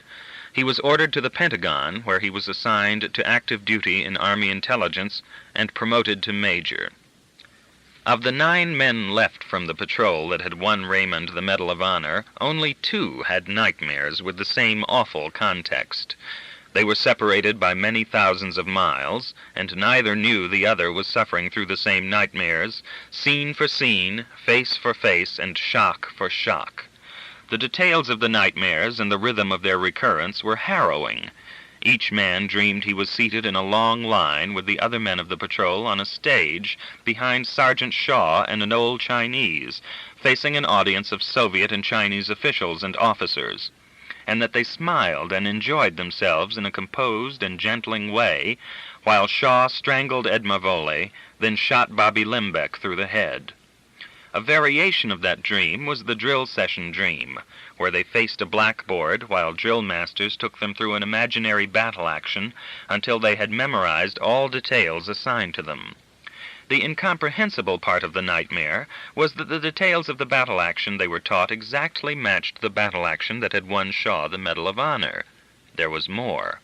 He was ordered to the Pentagon, where he was assigned to active duty in Army intelligence and promoted to major. Of the 9 men left from the patrol that had won Raymond the Medal of Honor, only 2 had nightmares with the same awful context. They were separated by many thousands of miles, and neither knew the other was suffering through the same nightmares, scene for scene, face for face, and shock for shock. The details of the nightmares and the rhythm of their recurrence were harrowing. Each man dreamed he was seated in a long line with the other men of the patrol on a stage behind Sergeant Shaw and an old Chinese, facing an audience of Soviet and Chinese officials and officers, and that they smiled and enjoyed themselves in a composed and gentling way, while Shaw strangled Edma Voley, then shot Bobby Limbeck through the head. A variation of that dream was the drill session dream, where they faced a blackboard while drill masters took them through an imaginary battle action until they had memorized all details assigned to them. The incomprehensible part of the nightmare was that the details of the battle action they were taught exactly matched the battle action that had won Shaw the Medal of Honor. There was more.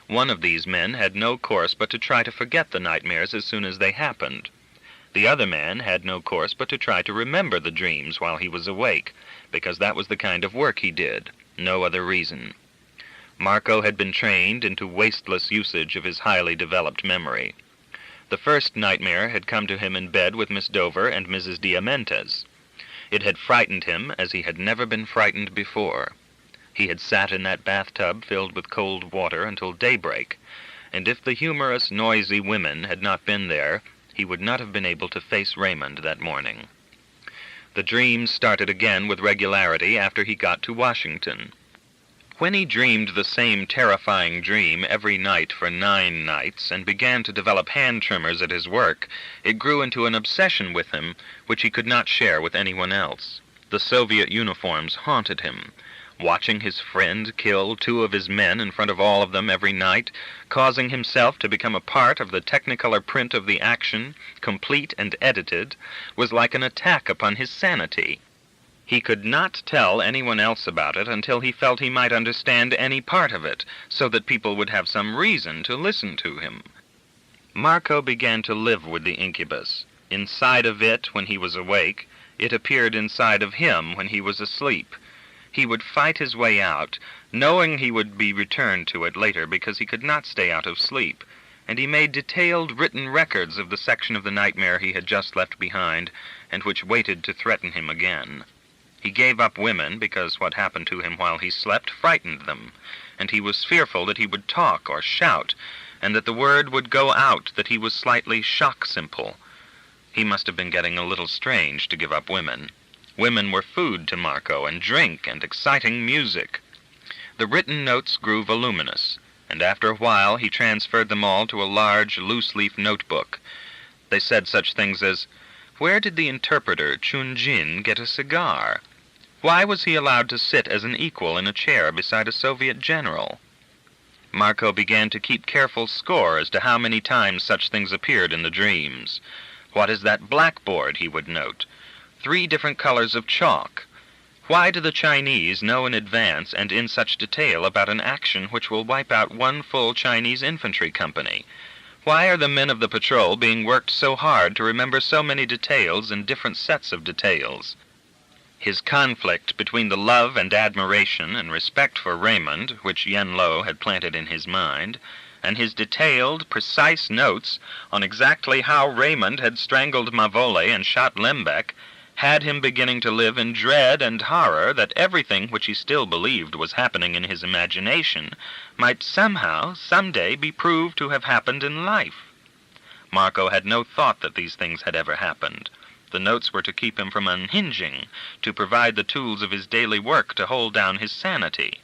One of these men had no course but to try to forget the nightmares as soon as they happened. The other man had no course but to try to remember the dreams while he was awake, because that was the kind of work he did, no other reason. Marco had been trained into wasteless usage of his highly developed memory. The first nightmare had come to him in bed with Miss Dover and Mrs. Diamentes. It had frightened him as he had never been frightened before. He had sat in that bathtub filled with cold water until daybreak, and if the humorous, noisy women had not been there, he would not have been able to face Raymond that morning. The dreams started again with regularity after he got to Washington. When he dreamed the same terrifying dream every night for 9 nights and began to develop hand tremors at his work, it grew into an obsession with him which he could not share with anyone else. The Soviet uniforms haunted him. Watching his friend kill 2 of his men in front of all of them every night, causing himself to become a part of the technicolor print of the action, complete and edited, was like an attack upon his sanity. He could not tell anyone else about it until he felt he might understand any part of it, so that people would have some reason to listen to him. Marco began to live with the incubus. Inside of it when he was awake, it appeared inside of him when he was asleep. He would fight his way out, knowing he would be returned to it later because he could not stay out of sleep, and he made detailed written records of the section of the nightmare he had just left behind and which waited to threaten him again. He gave up women because what happened to him while he slept frightened them, and he was fearful that he would talk or shout, and that the word would go out that he was slightly shock-simple. He must have been getting a little strange to give up women. Women were food to Marco, and drink, and exciting music. The written notes grew voluminous, and after a while he transferred them all to a large, loose-leaf notebook. They said such things as, "Where did the interpreter Chun Jin get a cigar? Why was he allowed to sit as an equal in a chair beside a Soviet general?" Marco began to keep careful score as to how many times such things appeared in the dreams. "What is that blackboard?" he would note. 3 different colors of chalk. Why do the Chinese know in advance and in such detail about an action which will wipe out 1 full Chinese infantry company? Why are the men of the patrol being worked so hard to remember so many details and different sets of details? His conflict between the love and admiration and respect for Raymond, which Yen Lo had planted in his mind, and his detailed, precise notes on exactly how Raymond had strangled Mavole and shot Lembeck, had him beginning to live in dread and horror that everything which he still believed was happening in his imagination might somehow, someday, be proved to have happened in life. Marco had no thought that these things had ever happened. The notes were to keep him from unhinging, to provide the tools of his daily work to hold down his sanity.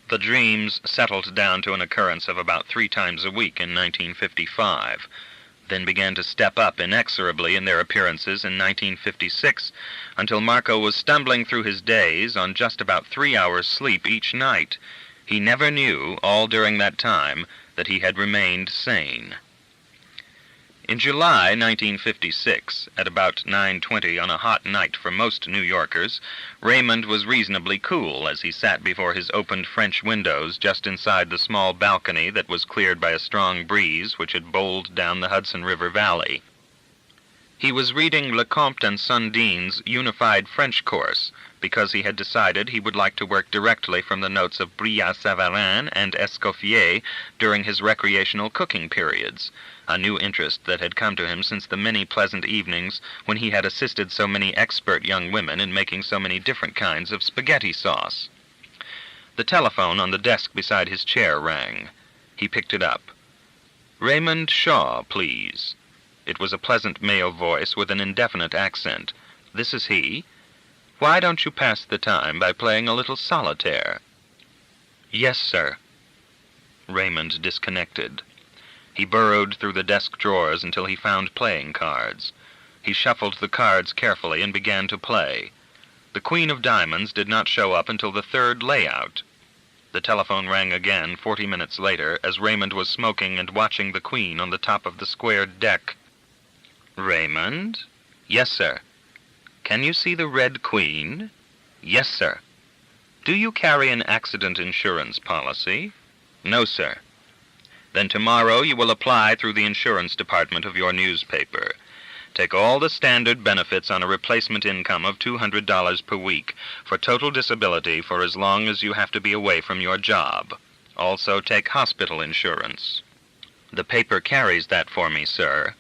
The dreams settled down to an occurrence of about 3 times a week in 1955, then began to step up inexorably in their appearances in 1956, until Marco was stumbling through his days on just about 3 hours sleep each night. He never knew, all during that time, that he had remained sane. In July 1956, at about 9:20 on a hot night for most New Yorkers, Raymond was reasonably cool as he sat before his opened French windows just inside the small balcony that was cleared by a strong breeze which had bowled down the Hudson River Valley. He was reading Lecomte and Sundine's Unified French course, because he had decided he would like to work directly from the notes of Brillat-Savarin and Escoffier during his recreational cooking periods, a new interest that had come to him since the many pleasant evenings when he had assisted so many expert young women in making so many different kinds of spaghetti sauce. The telephone on the desk beside his chair rang. He picked it up. "Raymond Shaw, please." It was a pleasant male voice with an indefinite accent. "This is he. Why don't you pass the time by playing a little solitaire?" "Yes, sir." Raymond disconnected. He burrowed through the desk drawers until he found playing cards. He shuffled the cards carefully and began to play. The Queen of Diamonds did not show up until the 3rd layout. The telephone rang again 40 minutes later as Raymond was smoking and watching the Queen on the top of the squared deck. "Raymond?" "Yes, sir." "Can you see the Red Queen?" "Yes, sir." "Do you carry an accident insurance policy?" "No, sir." "Then tomorrow you will apply through the insurance department of your newspaper. Take all the standard benefits on a replacement income of $200 per week for total disability for as long as you have to be away from your job. Also take hospital insurance." "The paper carries that for me, sir."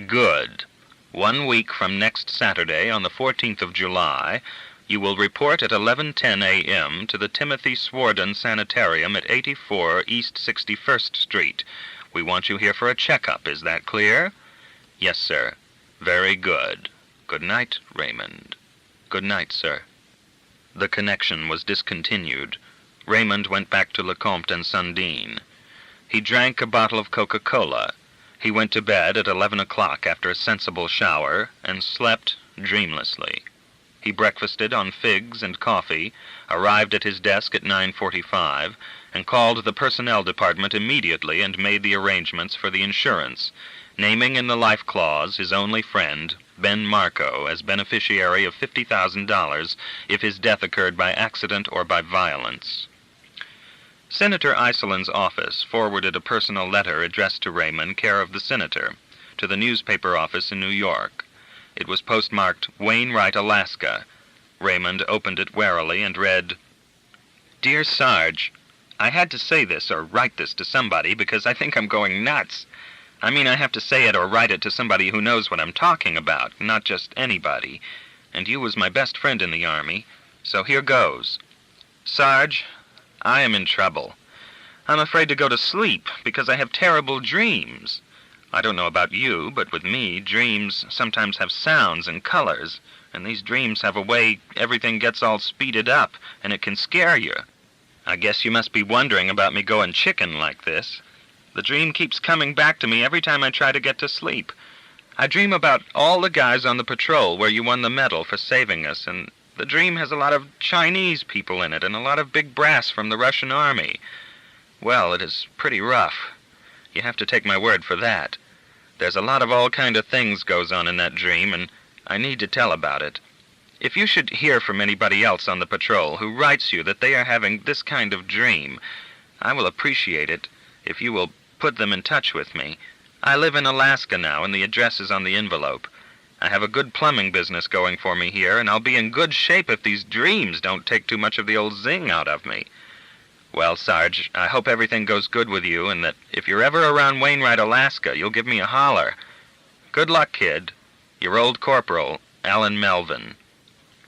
"Good. 1 week from next Saturday, on the 14th of July, you will report at 11:10 a.m. to the Timothy Swarden Sanitarium at 84 East 61st Street. We want you here for a checkup. Is that clear?" "Yes, sir." "Very good. Good night, Raymond." "Good night, sir." The connection was discontinued. Raymond went back to Lecomte and Sundine. He drank a bottle of Coca-Cola. He went to bed at 11 o'clock after a sensible shower and slept dreamlessly. He breakfasted on figs and coffee, arrived at his desk at 9:45, and called the personnel department immediately and made the arrangements for the insurance, naming in the life clause his only friend, Ben Marco, as beneficiary of $50,000 if his death occurred by accident or by violence. Senator Iselin's office forwarded a personal letter addressed to Raymond, care of the senator, to the newspaper office in New York. It was postmarked Wainwright, Alaska. Raymond opened it warily and read, "Dear Sarge, I had to say this or write this to somebody because I think I'm going nuts. I mean, I have to say it or write it to somebody who knows what I'm talking about, not just anybody. And you was my best friend in the Army, so here goes. Sarge, I am in trouble. I'm afraid to go to sleep because I have terrible dreams. I don't know about you, but with me, dreams sometimes have sounds and colors, and these dreams have a way everything gets all speeded up, and it can scare you. I guess you must be wondering about me going chicken like this. The dream keeps coming back to me every time I try to get to sleep. I dream about all the guys on the patrol where you won the medal for saving us, and the dream has a lot of Chinese people in it and a lot of big brass from the Russian army. Well, it is pretty rough. You have to take my word for that. There's a lot of all kind of things goes on in that dream, and I need to tell about it. If you should hear from anybody else on the patrol who writes you that they are having this kind of dream, I will appreciate it if you will put them in touch with me. I live in Alaska now, and the address is on the envelope. I have a good plumbing business going for me here, and I'll be in good shape if these dreams don't take too much of the old zing out of me. Well, Sarge, I hope everything goes good with you, and that if you're ever around Wainwright, Alaska, you'll give me a holler. Good luck, kid. Your old corporal, Alan Melvin.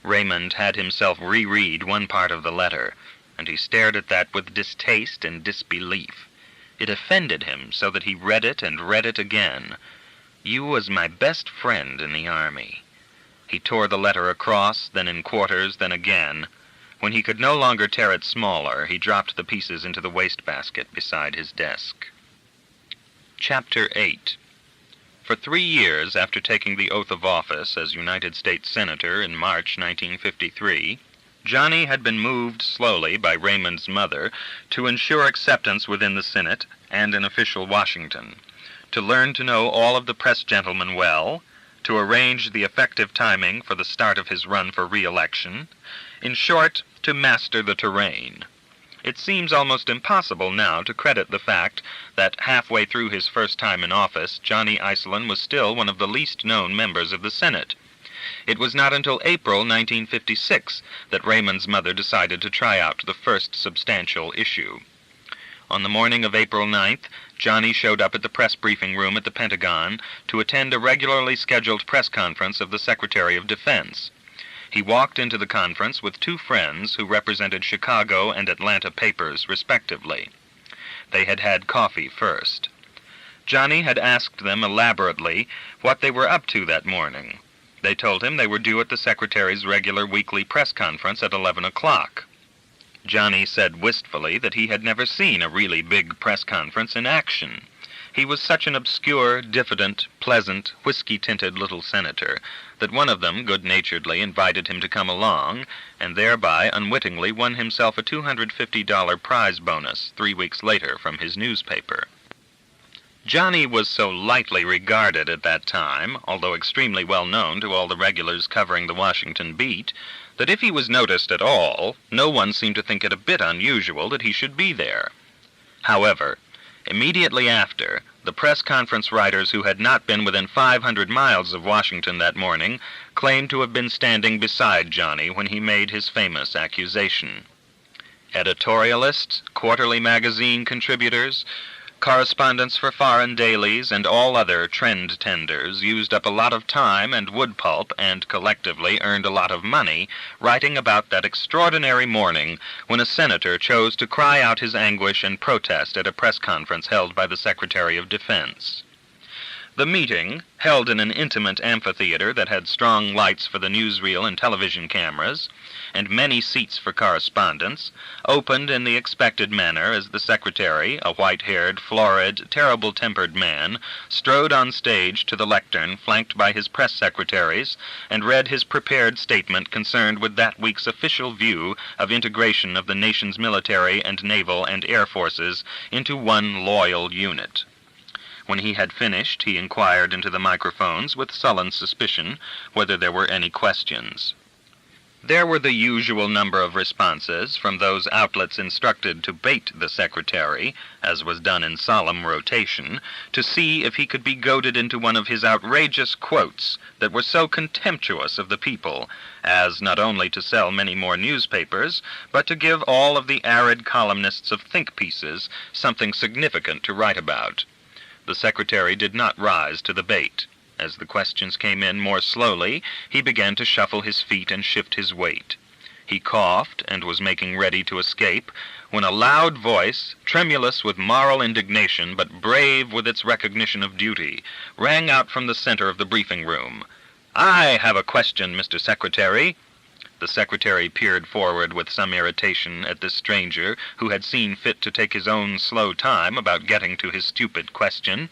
Raymond had himself reread one part of the letter, and he stared at that with distaste and disbelief. It offended him so that he read it and read it again. You was my best friend in the army. He tore the letter across, then in quarters, then again. When he could no longer tear it smaller, he dropped the pieces into the wastebasket beside his desk. Chapter 8. For 3 years after taking the oath of office as United States Senator in March 1953, Johnny had been moved slowly by Raymond's mother to ensure acceptance within the Senate and in official Washington, to learn to know all of the press gentlemen well, to arrange the effective timing for the start of his run for re-election, in short, to master the terrain. It seems almost impossible now to credit the fact that halfway through his first time in office, Johnny Iselin was still one of the least known members of the Senate. It was not until April 1956 that Raymond's mother decided to try out the first substantial issue. On the morning of April 9th, Johnny showed up at the press briefing room at the Pentagon to attend a regularly scheduled press conference of the Secretary of Defense. He walked into the conference with 2 friends who represented Chicago and Atlanta papers, respectively. They had had coffee first. Johnny had asked them elaborately what they were up to that morning. They told him they were due at the Secretary's regular weekly press conference at 11 o'clock. Johnny said wistfully that he had never seen a really big press conference in action. He was such an obscure, diffident, pleasant, whiskey-tinted little senator that one of them good-naturedly invited him to come along, and thereby unwittingly won himself a $250 prize bonus 3 weeks later from his newspaper. Johnny was so lightly regarded at that time, although extremely well known to all the regulars covering the Washington beat, that if he was noticed at all, no one seemed to think it a bit unusual that he should be there. However, immediately after, the press conference writers who had not been within 500 miles of Washington that morning claimed to have been standing beside Johnny when he made his famous accusation. Editorialists, quarterly magazine contributors, correspondents for foreign dailies, and all other trend tenders used up a lot of time and wood pulp and collectively earned a lot of money writing about that extraordinary morning when a senator chose to cry out his anguish and protest at a press conference held by the Secretary of Defense. The meeting, held in an intimate amphitheater that had strong lights for the newsreel and television cameras, and many seats for correspondents, opened in the expected manner as the Secretary, a white-haired, florid, terrible-tempered man, strode on stage to the lectern flanked by his press secretaries and read his prepared statement concerned with that week's official view of integration of the nation's military and naval and air forces into one loyal unit. When he had finished, he inquired into the microphones with sullen suspicion whether there were any questions. There were the usual number of responses from those outlets instructed to bait the Secretary, as was done in solemn rotation, to see if he could be goaded into one of his outrageous quotes that were so contemptuous of the people as not only to sell many more newspapers, but to give all of the arid columnists of think pieces something significant to write about. The Secretary did not rise to the bait. As the questions came in more slowly, he began to shuffle his feet and shift his weight. He coughed and was making ready to escape when a loud voice, tremulous with moral indignation but brave with its recognition of duty, rang out from the center of the briefing room. "I have a question, Mr. Secretary." The Secretary peered forward with some irritation at this stranger who had seen fit to take his own slow time about getting to his stupid question.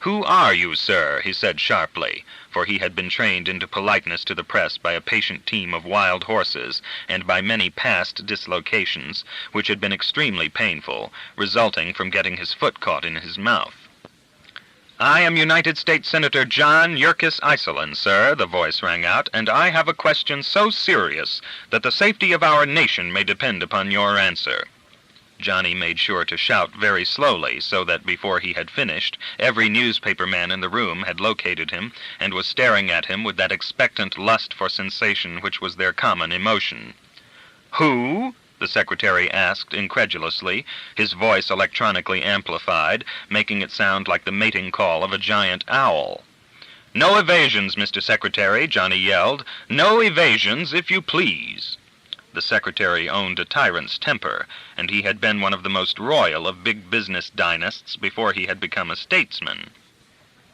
"Who are you, sir?" he said sharply, for he had been trained into politeness to the press by a patient team of wild horses and by many past dislocations, which had been extremely painful, resulting from getting his foot caught in his mouth. "I am United States Senator John Yerkes Iselin, sir," the voice rang out, "and I have a question so serious that the safety of our nation may depend upon your answer." Johnny made sure to shout very slowly so that before he had finished, every newspaper man in the room had located him and was staring at him with that expectant lust for sensation which was their common emotion. "Who?" the secretary asked incredulously, his voice electronically amplified, making it sound like the mating call of a giant owl. "No evasions, Mr. Secretary," Johnny yelled. "No evasions, if you please." The secretary owned a tyrant's temper, and he had been one of the most royal of big business dynasts before he had become a statesman.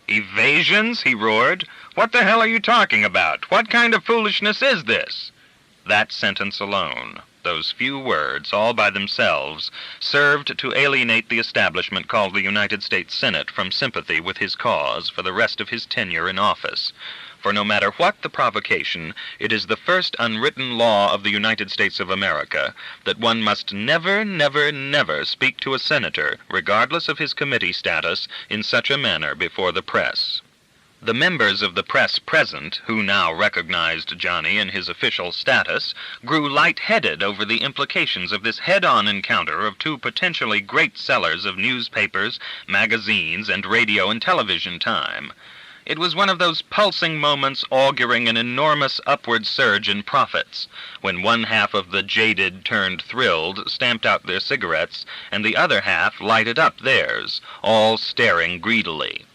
"Evasions?" he roared. "What the hell are you talking about? What kind of foolishness is this?" That sentence alone, those few words, all by themselves, served to alienate the establishment called the United States Senate from sympathy with his cause for the rest of his tenure in office. For no matter what the provocation, it is the first unwritten law of the United States of America that one must never, never, never speak to a senator, regardless of his committee status, in such a manner before the press. The members of the press present, who now recognized Johnny in his official status, grew light-headed over the implications of this head-on encounter of two potentially great sellers of newspapers, magazines, and radio and television time. It was one of those pulsing moments auguring an enormous upward surge in profits, when one half of the jaded turned thrilled stamped out their cigarettes, and the other half lighted up theirs, all staring greedily.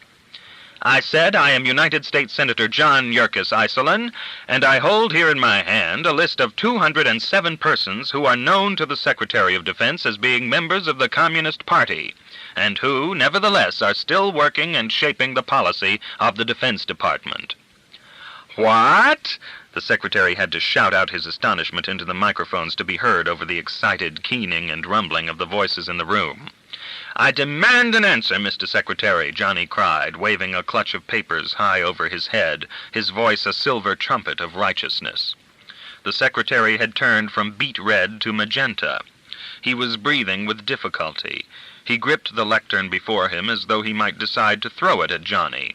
"I said I am United States Senator John Yerkes Iselin, and I hold here in my hand a list of 207 persons who are known to the Secretary of Defense as being members of the Communist Party, and who, nevertheless, are still working and shaping the policy of the Defense Department." "What?" The secretary had to shout out his astonishment into the microphones to be heard over the excited keening and rumbling of the voices in the room. "I demand an answer, Mr. Secretary," Johnny cried, waving a clutch of papers high over his head, his voice a silver trumpet of righteousness. The secretary had turned from beet red to magenta. He was breathing with difficulty. He gripped the lectern before him as though he might decide to throw it at Johnny.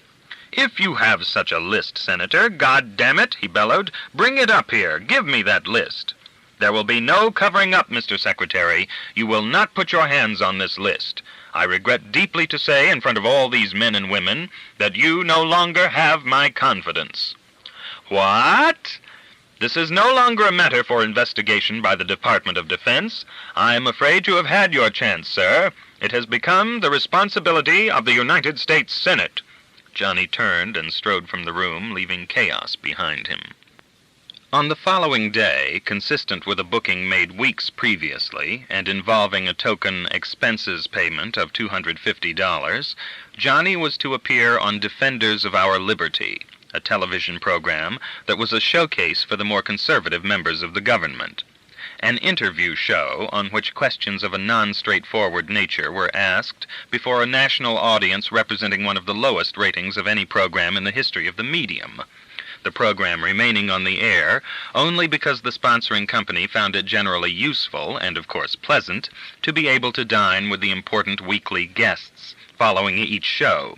"If you have such a list, Senator, God damn it," he bellowed, "bring it up here. Give me that list." "There will be no covering up, Mr. Secretary. You will not put your hands on this list. I regret deeply to say in front of all these men and women that you no longer have my confidence." "What?" "This is no longer a matter for investigation by the Department of Defense. I am afraid you have had your chance, sir. It has become the responsibility of the United States Senate." Johnny turned and strode from the room, leaving chaos behind him. On the following day, consistent with a booking made weeks previously, and involving a token expenses payment of $250, Johnny was to appear on Defenders of Our Liberty, a television program that was a showcase for the more conservative members of the government. An interview show on which questions of a non-straightforward nature were asked before a national audience representing one of the lowest ratings of any program in the history of the medium. The program remaining on the air only because the sponsoring company found it generally useful, and of course pleasant, to be able to dine with the important weekly guests following each show,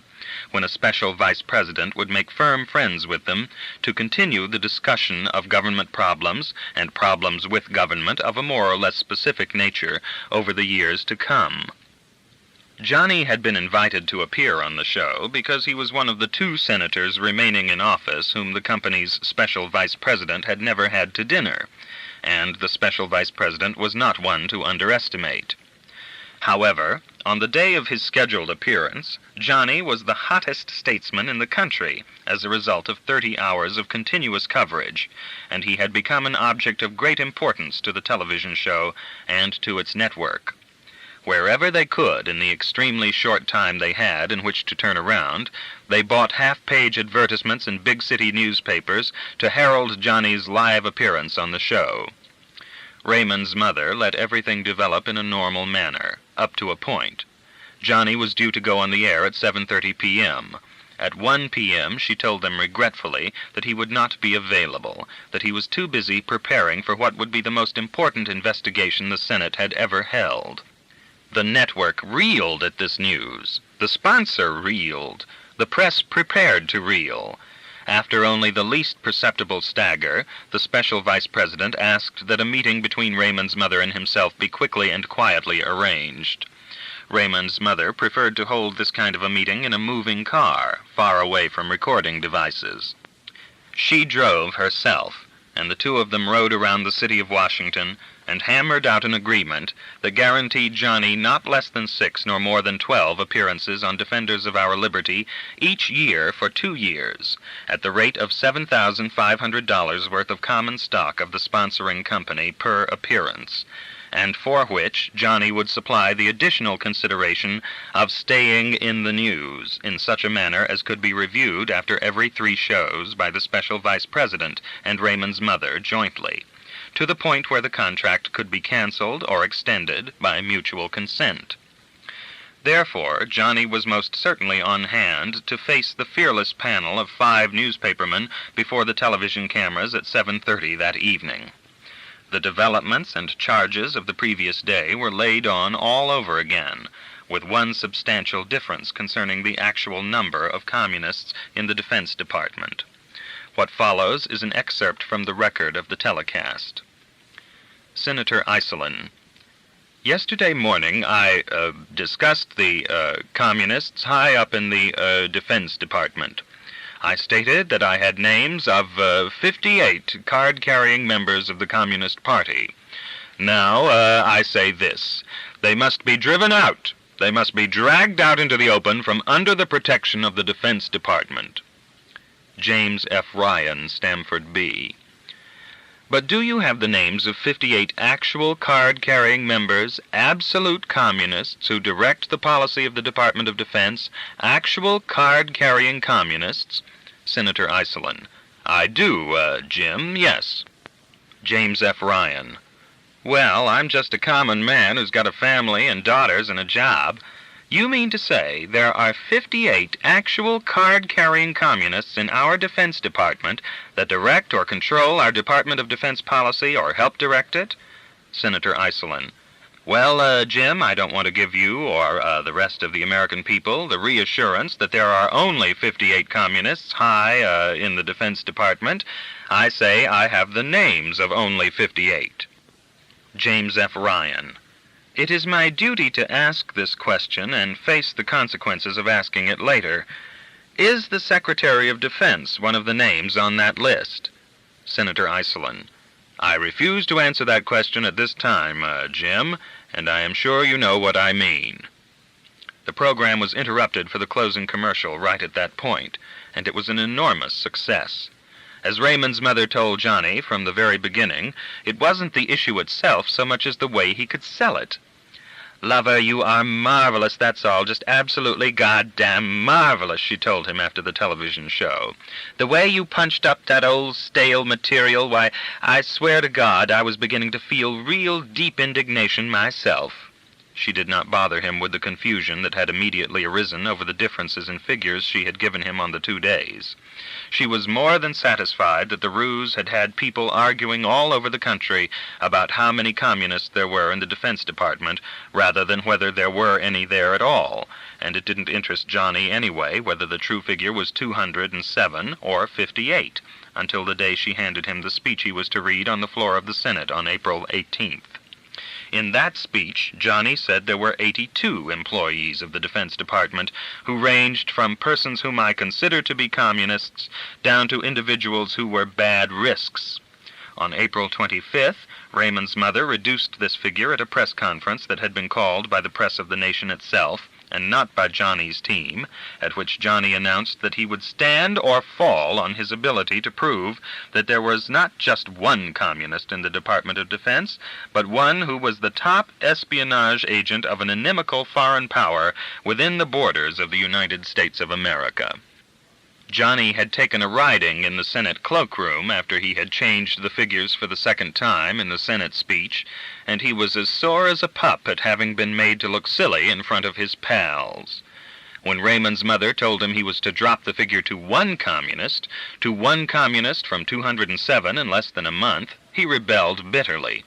when a special vice president would make firm friends with them to continue the discussion of government problems and problems with government of a more or less specific nature over the years to come. Johnny had been invited to appear on the show because he was one of the two senators remaining in office whom the company's special vice president had never had to dinner, and the special vice president was not one to underestimate. However, on the day of his scheduled appearance, Johnny was the hottest statesman in the country as a result of 30 hours of continuous coverage, and he had become an object of great importance to the television show and to its network. Wherever they could, in the extremely short time they had in which to turn around, they bought half-page advertisements in big city newspapers to herald Johnny's live appearance on the show. Raymond's mother let everything develop in a normal manner, up to a point. Johnny was due to go on the air at 7:30 p.m. At 1 p.m. she told them regretfully that he would not be available, that he was too busy preparing for what would be the most important investigation the Senate had ever held. The network reeled at this news. The sponsor reeled. The press prepared to reel. After only the least perceptible stagger, the special vice president asked that a meeting between Raymond's mother and himself be quickly and quietly arranged. Raymond's mother preferred to hold this kind of a meeting in a moving car, far away from recording devices. She drove herself, and the two of them rode around the city of Washington and hammered out an agreement that guaranteed Johnny not less than 6 nor more than 12 appearances on Defenders of Our Liberty each year for 2 years, at the rate of $7,500 worth of common stock of the sponsoring company per appearance, and for which Johnny would supply the additional consideration of staying in the news in such a manner as could be reviewed after every 3 shows by the special vice president and Raymond's mother jointly, to the point where the contract could be canceled or extended by mutual consent. Therefore, Johnny was most certainly on hand to face the fearless panel of 5 newspapermen before the television cameras at 7:30 that evening. The developments and charges of the previous day were laid on all over again, with one substantial difference concerning the actual number of communists in the Defense Department. What follows is an excerpt from the record of the telecast. Senator Iselin: Yesterday morning I discussed the communists high up in the Defense Department. I stated that I had names of 58 card-carrying members of the Communist Party. Now, I say this: they must be driven out. They must be dragged out into the open from under the protection of the Defense Department. James F. Ryan, Stamford B. But do you have the names of 58 actual card-carrying members, absolute communists who direct the policy of the Department of Defense, actual card-carrying communists? Senator Iselin: I do, Jim, yes. James F. Ryan: Well, I'm just a common man who's got a family and daughters and a job. You mean to say there are 58 actual card-carrying communists in our Defense Department that direct or control our Department of Defense policy or help direct it? Senator Iselin: Well, Jim, I don't want to give you or the rest of the American people the reassurance that there are only 58 communists high in the Defense Department. I say I have the names of only 58. James F. Ryan: It is my duty to ask this question and face the consequences of asking it later. Is the Secretary of Defense one of the names on that list? Senator Iselin: I refuse to answer that question at this time, Jim, and I am sure you know what I mean. The program was interrupted for the closing commercial right at that point, and it was an enormous success. As Raymond's mother told Johnny from the very beginning, it wasn't the issue itself so much as the way he could sell it. Lover, you are marvelous, that's all, just absolutely goddamn marvelous, she told him after the television show. The way you punched up that old stale material, why, I swear to God I was beginning to feel real deep indignation myself. She did not bother him with the confusion that had immediately arisen over the differences in figures she had given him on the 2 days. She was more than satisfied that the ruse had had people arguing all over the country about how many communists there were in the Defense Department, rather than whether there were any there at all, and it didn't interest Johnny anyway whether the true figure was 207 or 58, until the day she handed him the speech he was to read on the floor of the Senate on April 18th. In that speech, Johnny said there were 82 employees of the Defense Department who ranged from persons whom I consider to be communists down to individuals who were bad risks. On April 25th, Raymond's mother reduced this figure at a press conference that had been called by the press of the nation itself, and not by Johnny's team, at which Johnny announced that he would stand or fall on his ability to prove that there was not just one communist in the Department of Defense, but one who was the top espionage agent of an inimical foreign power within the borders of the United States of America. Johnny had taken a riding in the Senate cloakroom after he had changed the figures for the second time in the Senate speech, and he was as sore as a pup at having been made to look silly in front of his pals. When Raymond's mother told him he was to drop the figure to one communist from 207 in less than a month, he rebelled bitterly.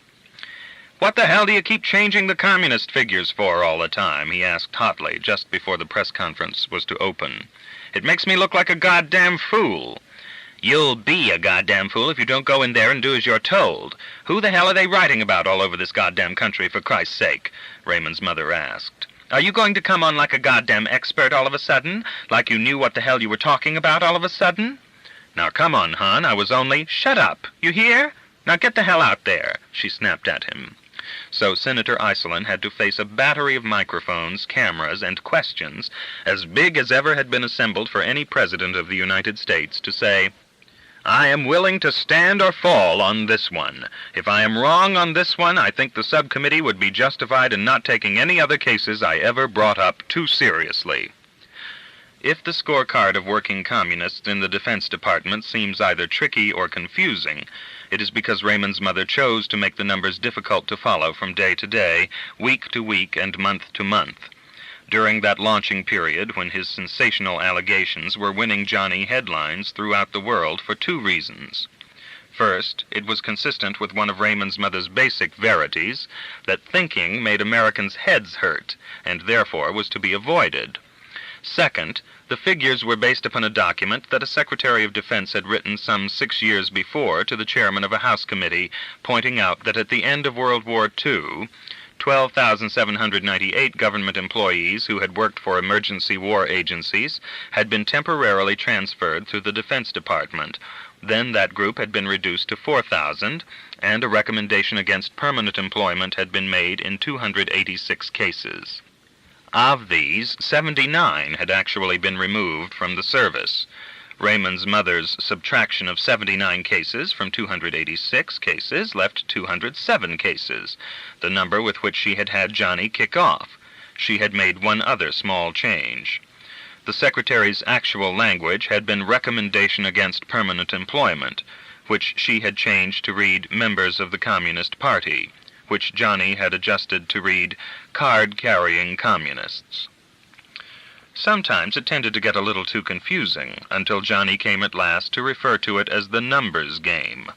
"What the hell do you keep changing the communist figures for all the time?" he asked hotly just before the press conference was to open. "It makes me look like a goddamn fool. "You'll be a goddamn fool if you don't go in there and do as you're told. Who the hell are they writing about all over this goddamn country, for Christ's sake?" Raymond's mother asked. "Are you going to come on like a goddamn expert all of a sudden? Like you knew what the hell you were talking about all of a sudden? Now come on, hon, I was only—" "Shut up, you hear? Now get the hell out there," she snapped at him. So Senator Iselin had to face a battery of microphones, cameras, and questions as big as ever had been assembled for any president of the United States to say, "I am willing to stand or fall on this one. If I am wrong on this one, I think the subcommittee would be justified in not taking any other cases I ever brought up too seriously." If the scorecard of working communists in the Defense Department seems either tricky or confusing, it is because Raymond's mother chose to make the numbers difficult to follow from day to day, week to week, and month to month. During that launching period when his sensational allegations were winning Johnny headlines throughout the world for two reasons. First, it was consistent with one of Raymond's mother's basic verities, that thinking made Americans' heads hurt, and therefore was to be avoided. Second, the figures were based upon a document that a Secretary of Defense had written some 6 years before to the chairman of a House committee, pointing out that at the end of World War II, 12,798 government employees who had worked for emergency war agencies had been temporarily transferred through the Defense Department. Then that group had been reduced to 4,000, and a recommendation against permanent employment had been made in 286 cases. Of these, 79 had actually been removed from the service. Raymond's mother's subtraction of 79 cases from 286 cases left 207 cases, the number with which she had had Johnny kick off. She had made one other small change. The Secretary's actual language had been recommendation against permanent employment, which she had changed to read members of the Communist Party, which Johnny had adjusted to read card-carrying communists. Sometimes it tended to get a little too confusing, until Johnny came at last to refer to it as the numbers game.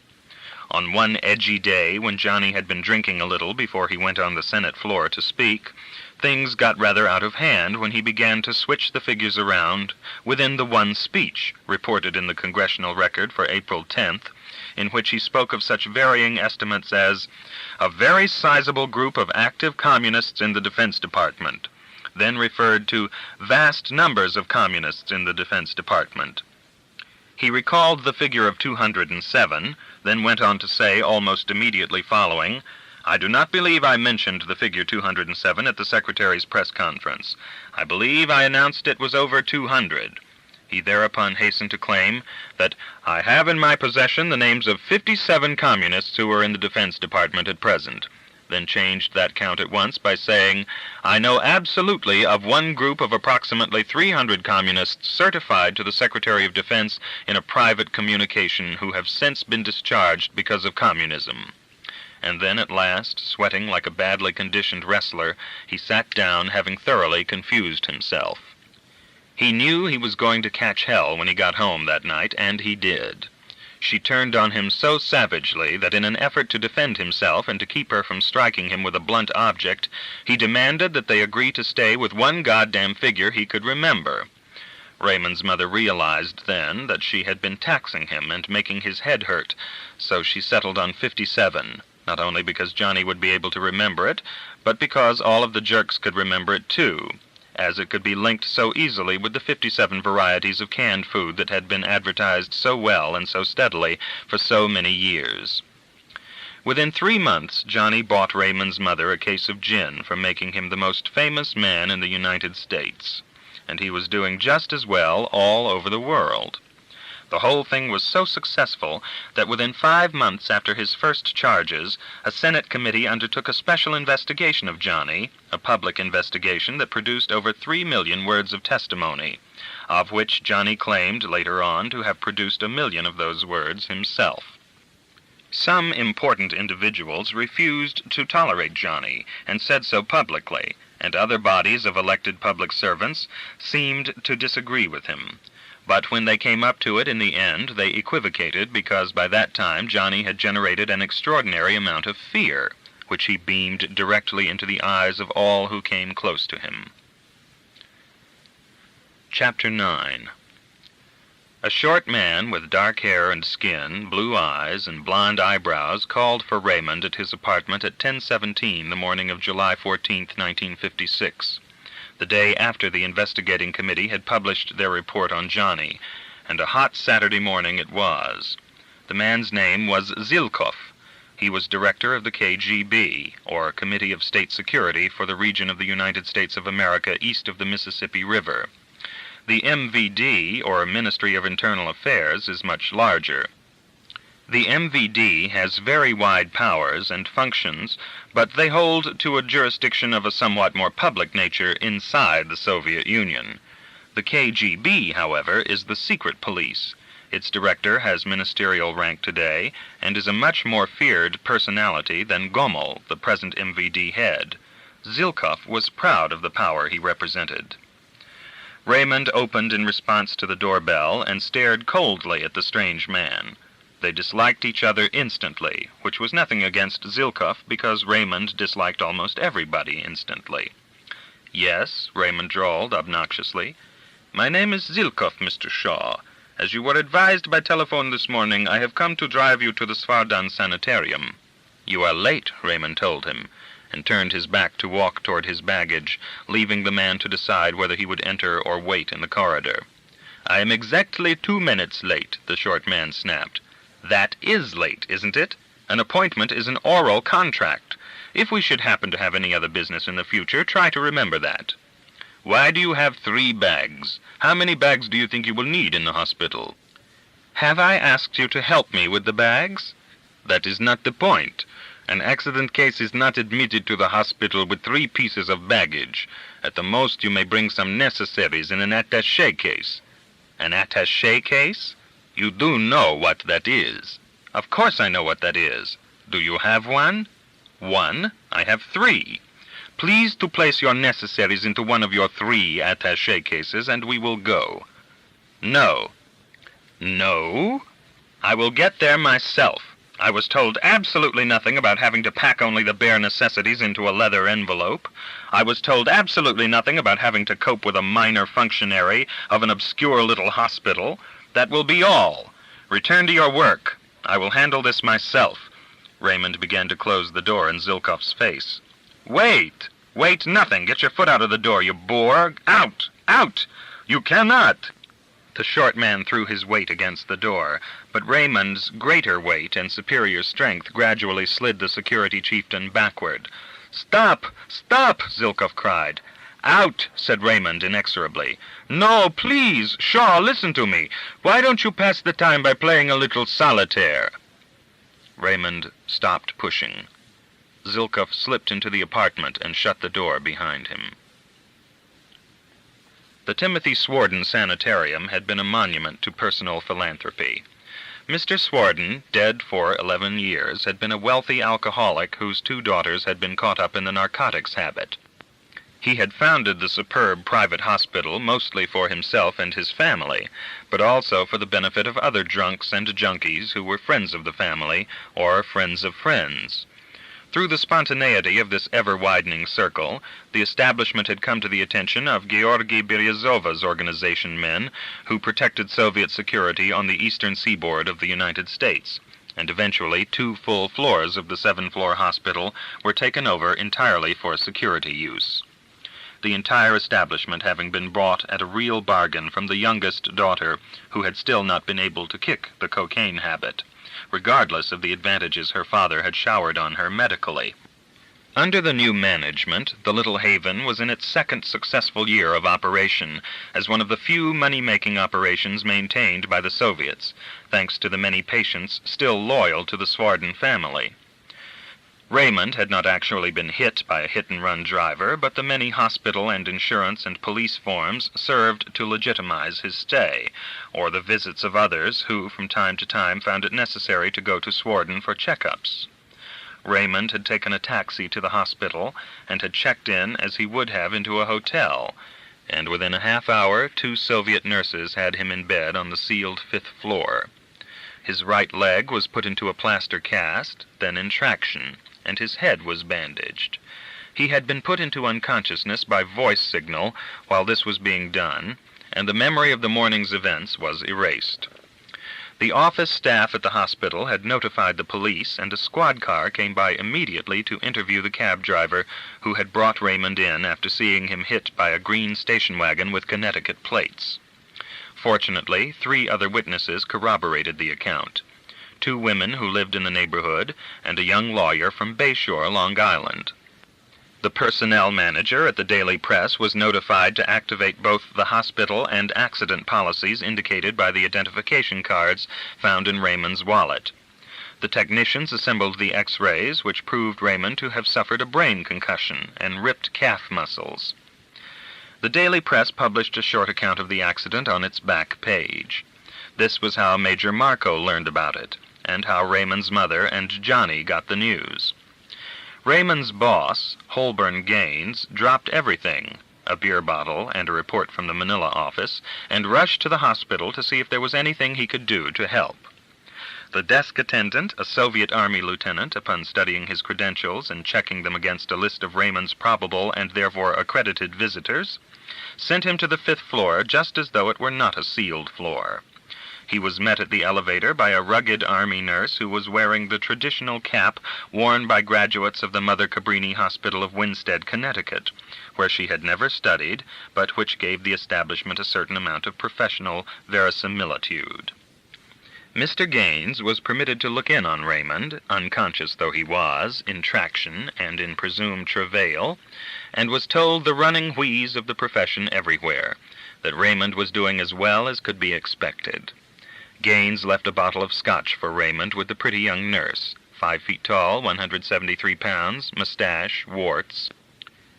On one edgy day, when Johnny had been drinking a little before he went on the Senate floor to speak, things got rather out of hand when he began to switch the figures around within the one speech reported in the Congressional Record for April 10th, in which he spoke of such varying estimates as a very sizable group of active communists in the Defense Department, then referred to vast numbers of communists in the Defense Department. He recalled the figure of 207, then went on to say almost immediately following, "I do not believe I mentioned the figure 207 at the Secretary's press conference. I believe I announced it was over 200. He thereupon hastened to claim that I have in my possession the names of 57 communists who are in the Defense Department at present, then changed that count at once by saying, I know absolutely of one group of approximately 300 communists certified to the Secretary of Defense in a private communication who have since been discharged because of communism. And then at last, sweating like a badly conditioned wrestler, he sat down, having thoroughly confused himself. He knew he was going to catch hell when he got home that night, and he did. She turned on him so savagely that in an effort to defend himself and to keep her from striking him with a blunt object, he demanded that they agree to stay with one goddamn figure he could remember. Raymond's mother realized then that she had been taxing him and making his head hurt, so she settled on 57, not only because Johnny would be able to remember it, but because all of the jerks could remember it too, as it could be linked so easily with the 57 varieties of canned food that had been advertised so well and so steadily for so many years. Within 3 months, Johnny bought Raymond's mother a case of gin for making him the most famous man in the United States, and he was doing just as well all over the world. The whole thing was so successful that within 5 months after his first charges, a Senate committee undertook a special investigation of Johnny, a public investigation that produced over 3 million words of testimony, of which Johnny claimed later on to have produced 1 million of those words himself. Some important individuals refused to tolerate Johnny and said so publicly, and other bodies of elected public servants seemed to disagree with him. But when they came up to it in the end, they equivocated because by that time Johnny had generated an extraordinary amount of fear, which he beamed directly into the eyes of all who came close to him. Chapter 9. A short man with dark hair and skin, blue eyes, and blond eyebrows called for Raymond at his apartment at 10:17 the morning of July 14, 1956, the day after the investigating committee had published their report on Johnny, and a hot Saturday morning it was. The man's name was Zilkov. He was director of the KGB, or Committee of State Security for the region of the United States of America east of the Mississippi River. The MVD, or Ministry of Internal Affairs, is much larger. The MVD has very wide powers and functions, but they hold to a jurisdiction of a somewhat more public nature inside the Soviet Union. The KGB, however, is the secret police. Its director has ministerial rank today, and is a much more feared personality than Gomel, the present MVD head. Zilkov was proud of the power he represented. Raymond opened in response to the doorbell and stared coldly at the strange man. They disliked each other instantly, which was nothing against Zilkov, because Raymond disliked almost everybody instantly. "Yes," Raymond drawled obnoxiously. "My name is Zilkov, Mr. Shaw. As you were advised by telephone this morning, I have come to drive you to the Svardan Sanitarium." "You are late," Raymond told him, and turned his back to walk toward his baggage, leaving the man to decide whether he would enter or wait in the corridor. "I am exactly 2 minutes late," the short man snapped. "That is late, isn't it? An appointment is an oral contract. If we should happen to have any other business in the future, try to remember that. Why do you have 3 bags? How many bags do you think you will need in the hospital?" "Have I asked you to help me with the bags?" "That is not the point. An accident case is not admitted to the hospital with 3 pieces of baggage. At the most, you may bring some necessaries in an attaché case." "An attaché case? You do know what that is." "Of course I know what that is. Do you have one?" "One? I have 3. Please to place your necessaries into one of your 3 attaché cases, and we will go." "No." "No?" "I will get there myself. I was told absolutely nothing about having to pack only the bare necessities into a leather envelope. I was told absolutely nothing about having to cope with a minor functionary of an obscure little hospital. That will be all. Return to your work. I will handle this myself." Raymond began to close the door in Zilkov's face. "Wait! Wait nothing! Get your foot out of the door, you boor! Out! Out! You cannot!" The short man threw his weight against the door, but Raymond's greater weight and superior strength gradually slid the security chieftain backward. "Stop! Stop!" Zilkov cried. "Out!" said Raymond inexorably. "No, please! Shaw, listen to me! Why don't you pass the time by playing a little solitaire?" Raymond stopped pushing. Zilkov slipped into the apartment and shut the door behind him. The Timothy Svardan Sanitarium had been a monument to personal philanthropy. Mr. Svardan, dead for 11 years, had been a wealthy alcoholic whose 2 daughters had been caught up in the narcotics habit. He had founded the superb private hospital mostly for himself and his family, but also for the benefit of other drunks and junkies who were friends of the family or friends of friends. Through the spontaneity of this ever-widening circle, the establishment had come to the attention of Georgy Beryozova's organization men who protected Soviet security on the eastern seaboard of the United States, and eventually 2 full floors of the 7-floor hospital were taken over entirely for security use. The entire establishment having been bought at a real bargain from the youngest daughter, who had still not been able to kick the cocaine habit, regardless of the advantages her father had showered on her medically. Under the new management, the Little Haven was in its 2nd successful year of operation, as one of the few money-making operations maintained by the Soviets, thanks to the many patients still loyal to the Svardan family. Raymond had not actually been hit by a hit-and-run driver, but the many hospital and insurance and police forms served to legitimize his stay, or the visits of others who from time to time found it necessary to go to Svardan for checkups. Raymond had taken a taxi to the hospital and had checked in as he would have into a hotel, and within a half hour 2 Soviet nurses had him in bed on the sealed 5th floor. His right leg was put into a plaster cast, then in traction, and his head was bandaged. He had been put into unconsciousness by voice signal while this was being done, and the memory of the morning's events was erased. The office staff at the hospital had notified the police, and a squad car came by immediately to interview the cab driver who had brought Raymond in after seeing him hit by a green station wagon with Connecticut plates. Fortunately, 3 other witnesses corroborated the account: 2 women who lived in the neighborhood, and a young lawyer from Bayshore, Long Island. The personnel manager at the Daily Press was notified to activate both the hospital and accident policies indicated by the identification cards found in Raymond's wallet. The technicians assembled the X-rays, which proved Raymond to have suffered a brain concussion and ripped calf muscles. The Daily Press published a short account of the accident on its back page. This was how Major Marco learned about it, and how Raymond's mother and Johnny got the news. Raymond's boss, Holborn Gaines, dropped everything, a beer bottle and a report from the Manila office, and rushed to the hospital to see if there was anything he could do to help. The desk attendant, a Soviet Army lieutenant, upon studying his credentials and checking them against a list of Raymond's probable and therefore accredited visitors, sent him to the 5th floor just as though it were not a sealed floor. He was met at the elevator by a rugged Army nurse who was wearing the traditional cap worn by graduates of the Mother Cabrini Hospital of Winsted, Connecticut, where she had never studied, but which gave the establishment a certain amount of professional verisimilitude. Mr. Gaines was permitted to look in on Raymond, unconscious though he was, in traction and in presumed travail, and was told the running wheeze of the profession everywhere, that Raymond was doing as well as could be expected. Gaines left a bottle of scotch for Raymond with the pretty young nurse, 5 feet tall, 173 pounds, mustache, warts.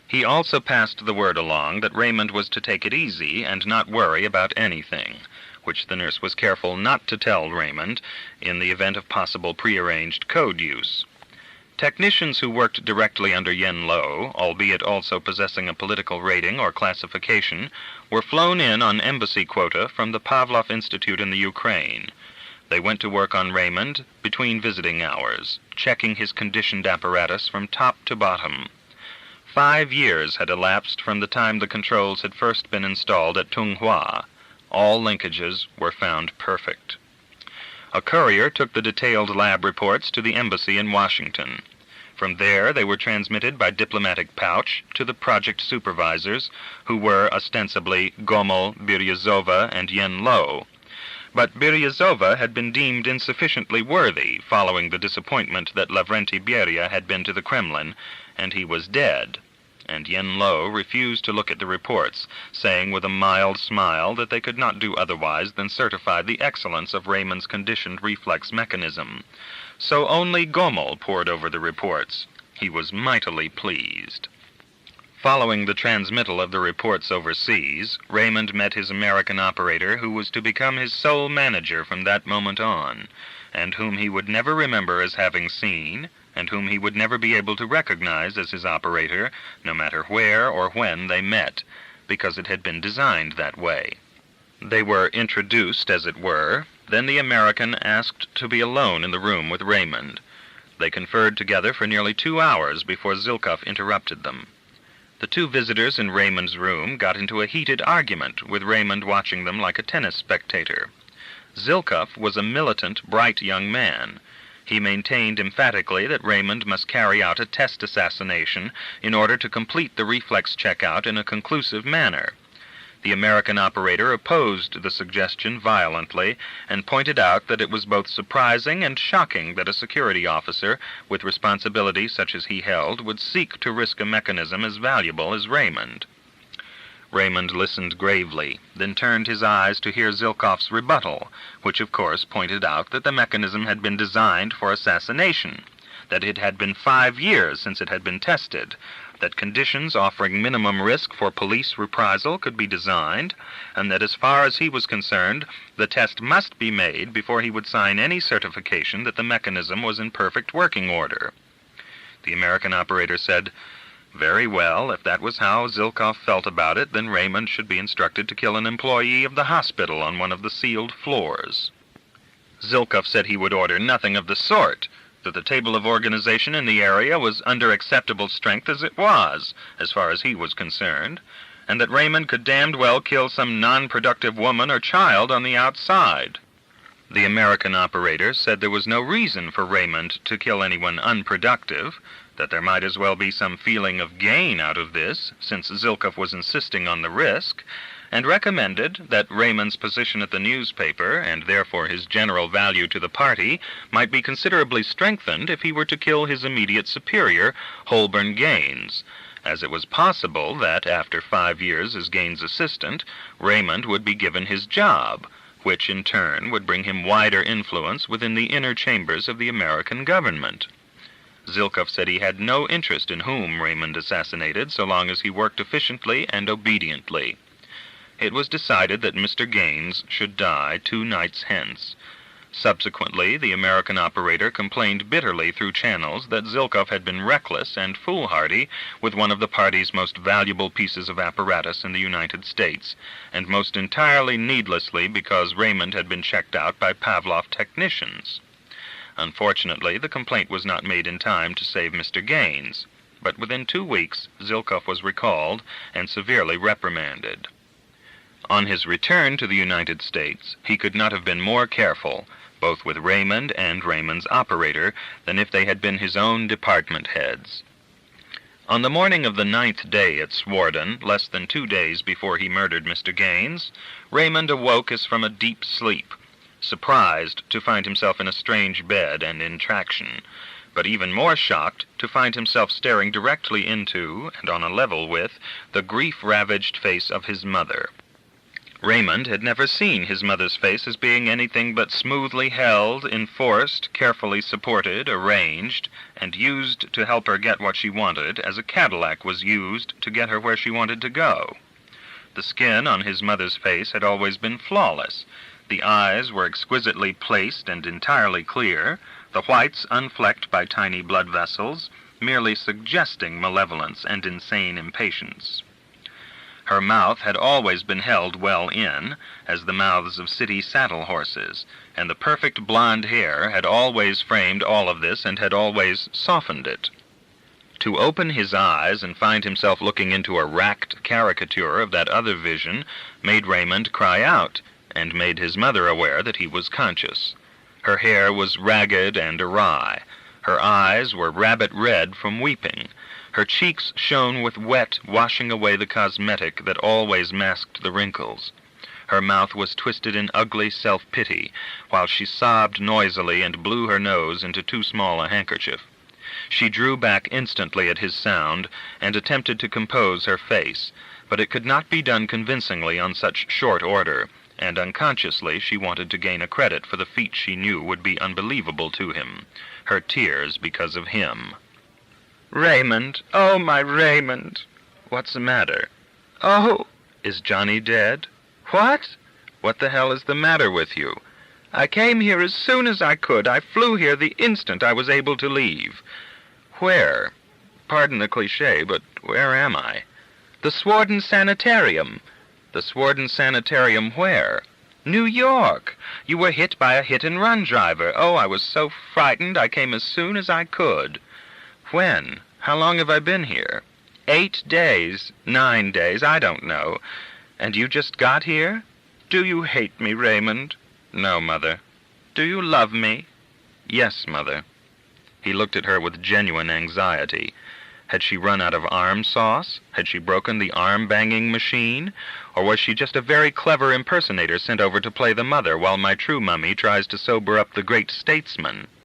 He also passed the word along that Raymond was to take it easy and not worry about anything, which the nurse was careful not to tell Raymond in the event of possible prearranged code use. Technicians who worked directly under Yen Lo, albeit also possessing a political rating or classification, were flown in on embassy quota from the Pavlov Institute in the Ukraine. They went to work on Raymond between visiting hours, checking his conditioned apparatus from top to bottom. 5 years had elapsed from the time the controls had first been installed at Tunghua. All linkages were found perfect. A courier took the detailed lab reports to the embassy in Washington. From there, they were transmitted by diplomatic pouch to the project supervisors, who were ostensibly Gomel, Biryazova, and Yen Lo. But Biryazova had been deemed insufficiently worthy following the disappointment that Lavrenti Beria had been to the Kremlin, and he was dead. And Yen Lo refused to look at the reports, saying with a mild smile that they could not do otherwise than certify the excellence of Raymond's conditioned reflex mechanism. So only Gomel pored over the reports. He was mightily pleased. Following the transmittal of the reports overseas, Raymond met his American operator, who was to become his sole manager from that moment on, and whom he would never remember as having seen, and whom he would never be able to recognize as his operator, no matter where or when they met, because it had been designed that way. They were introduced, as it were. Then the American asked to be alone in the room with Raymond. They conferred together for nearly 2 hours before Zilkov interrupted them. The 2 visitors in Raymond's room got into a heated argument, with Raymond watching them like a tennis spectator. Zilkov was a militant, bright young man. He maintained emphatically that Raymond must carry out a test assassination in order to complete the reflex checkout in a conclusive manner. The American operator opposed the suggestion violently and pointed out that it was both surprising and shocking that a security officer with responsibility such as he held would seek to risk a mechanism as valuable as Raymond. Raymond listened gravely, then turned his eyes to hear Zilkov's rebuttal, which of course pointed out that the mechanism had been designed for assassination, that it had been 5 years since it had been tested, that conditions offering minimum risk for police reprisal could be designed, and that as far as he was concerned, the test must be made before he would sign any certification that the mechanism was in perfect working order. The American operator said, "Very well, if that was how Zilkov felt about it, then Raymond should be instructed to kill an employee of the hospital on one of the sealed floors." Zilkov said he would order nothing of the sort, that the table of organization in the area was under acceptable strength as it was, as far as he was concerned, and that Raymond could damned well kill some non-productive woman or child on the outside. The American operator said there was no reason for Raymond to kill anyone unproductive, that there might as well be some feeling of gain out of this, since Zilkov was insisting on the risk, and recommended that Raymond's position at the newspaper, and therefore his general value to the party, might be considerably strengthened if he were to kill his immediate superior, Holborn Gaines, as it was possible that, after 5 years as Gaines' assistant, Raymond would be given his job, which in turn would bring him wider influence within the inner chambers of the American government. Zilkov said he had no interest in whom Raymond assassinated so long as he worked efficiently and obediently. It was decided that Mr. Gaines should die 2 nights hence. Subsequently, the American operator complained bitterly through channels that Zilkov had been reckless and foolhardy with one of the party's most valuable pieces of apparatus in the United States, and most entirely needlessly because Raymond had been checked out by Pavlov technicians. Unfortunately, the complaint was not made in time to save Mr. Gaines, but within 2 weeks Zilkov was recalled and severely reprimanded. On his return to the United States, he could not have been more careful, both with Raymond and Raymond's operator, than if they had been his own department heads. On the morning of the 9th day at Swardon, less than 2 days before he murdered Mr. Gaines, Raymond awoke as from a deep sleep, surprised to find himself in a strange bed and in traction, but even more shocked to find himself staring directly into, and on a level with, the grief-ravaged face of his mother. Raymond had never seen his mother's face as being anything but smoothly held, enforced, carefully supported, arranged, and used to help her get what she wanted, as a Cadillac was used to get her where she wanted to go. The skin on his mother's face had always been flawless. The eyes were exquisitely placed and entirely clear, the whites unflecked by tiny blood vessels, merely suggesting malevolence and insane impatience. Her mouth had always been held well in, as the mouths of city saddle horses, and the perfect blonde hair had always framed all of this and had always softened it. To open his eyes and find himself looking into a racked caricature of that other vision made Raymond cry out, and made his mother aware that he was conscious. Her hair was ragged and awry. Her eyes were rabbit red from weeping. Her cheeks shone with wet, washing away the cosmetic that always masked the wrinkles. Her mouth was twisted in ugly self-pity, while she sobbed noisily and blew her nose into too small a handkerchief. She drew back instantly at his sound and attempted to compose her face, but it could not be done convincingly on such short order, and unconsciously she wanted to gain a credit for the feat she knew would be unbelievable to him, her tears because of him. "Raymond, oh, my Raymond." "What's the matter?" "Oh." "Is Johnny dead?" "What?" "What the hell is the matter with you?" "I came here as soon as I could. I flew here the instant I was able to leave." "Where? Pardon the cliché, but where am I?" "The Swardon Sanitarium." "The Swardon Sanitarium where?" "New York. You were hit by a hit-and-run driver. Oh, I was so frightened I came as soon as I could." "When? How long have I been here?" 8 days, 9 days, I don't know. And you just got here? Do you hate me, Raymond?" "No, Mother." "Do you love me?" "Yes, Mother." He looked at her with genuine anxiety. Had she run out of arm sauce? Had she broken the arm-banging machine? Or was she just a very clever impersonator sent over to play the mother while my true mummy tries to sober up the great statesman?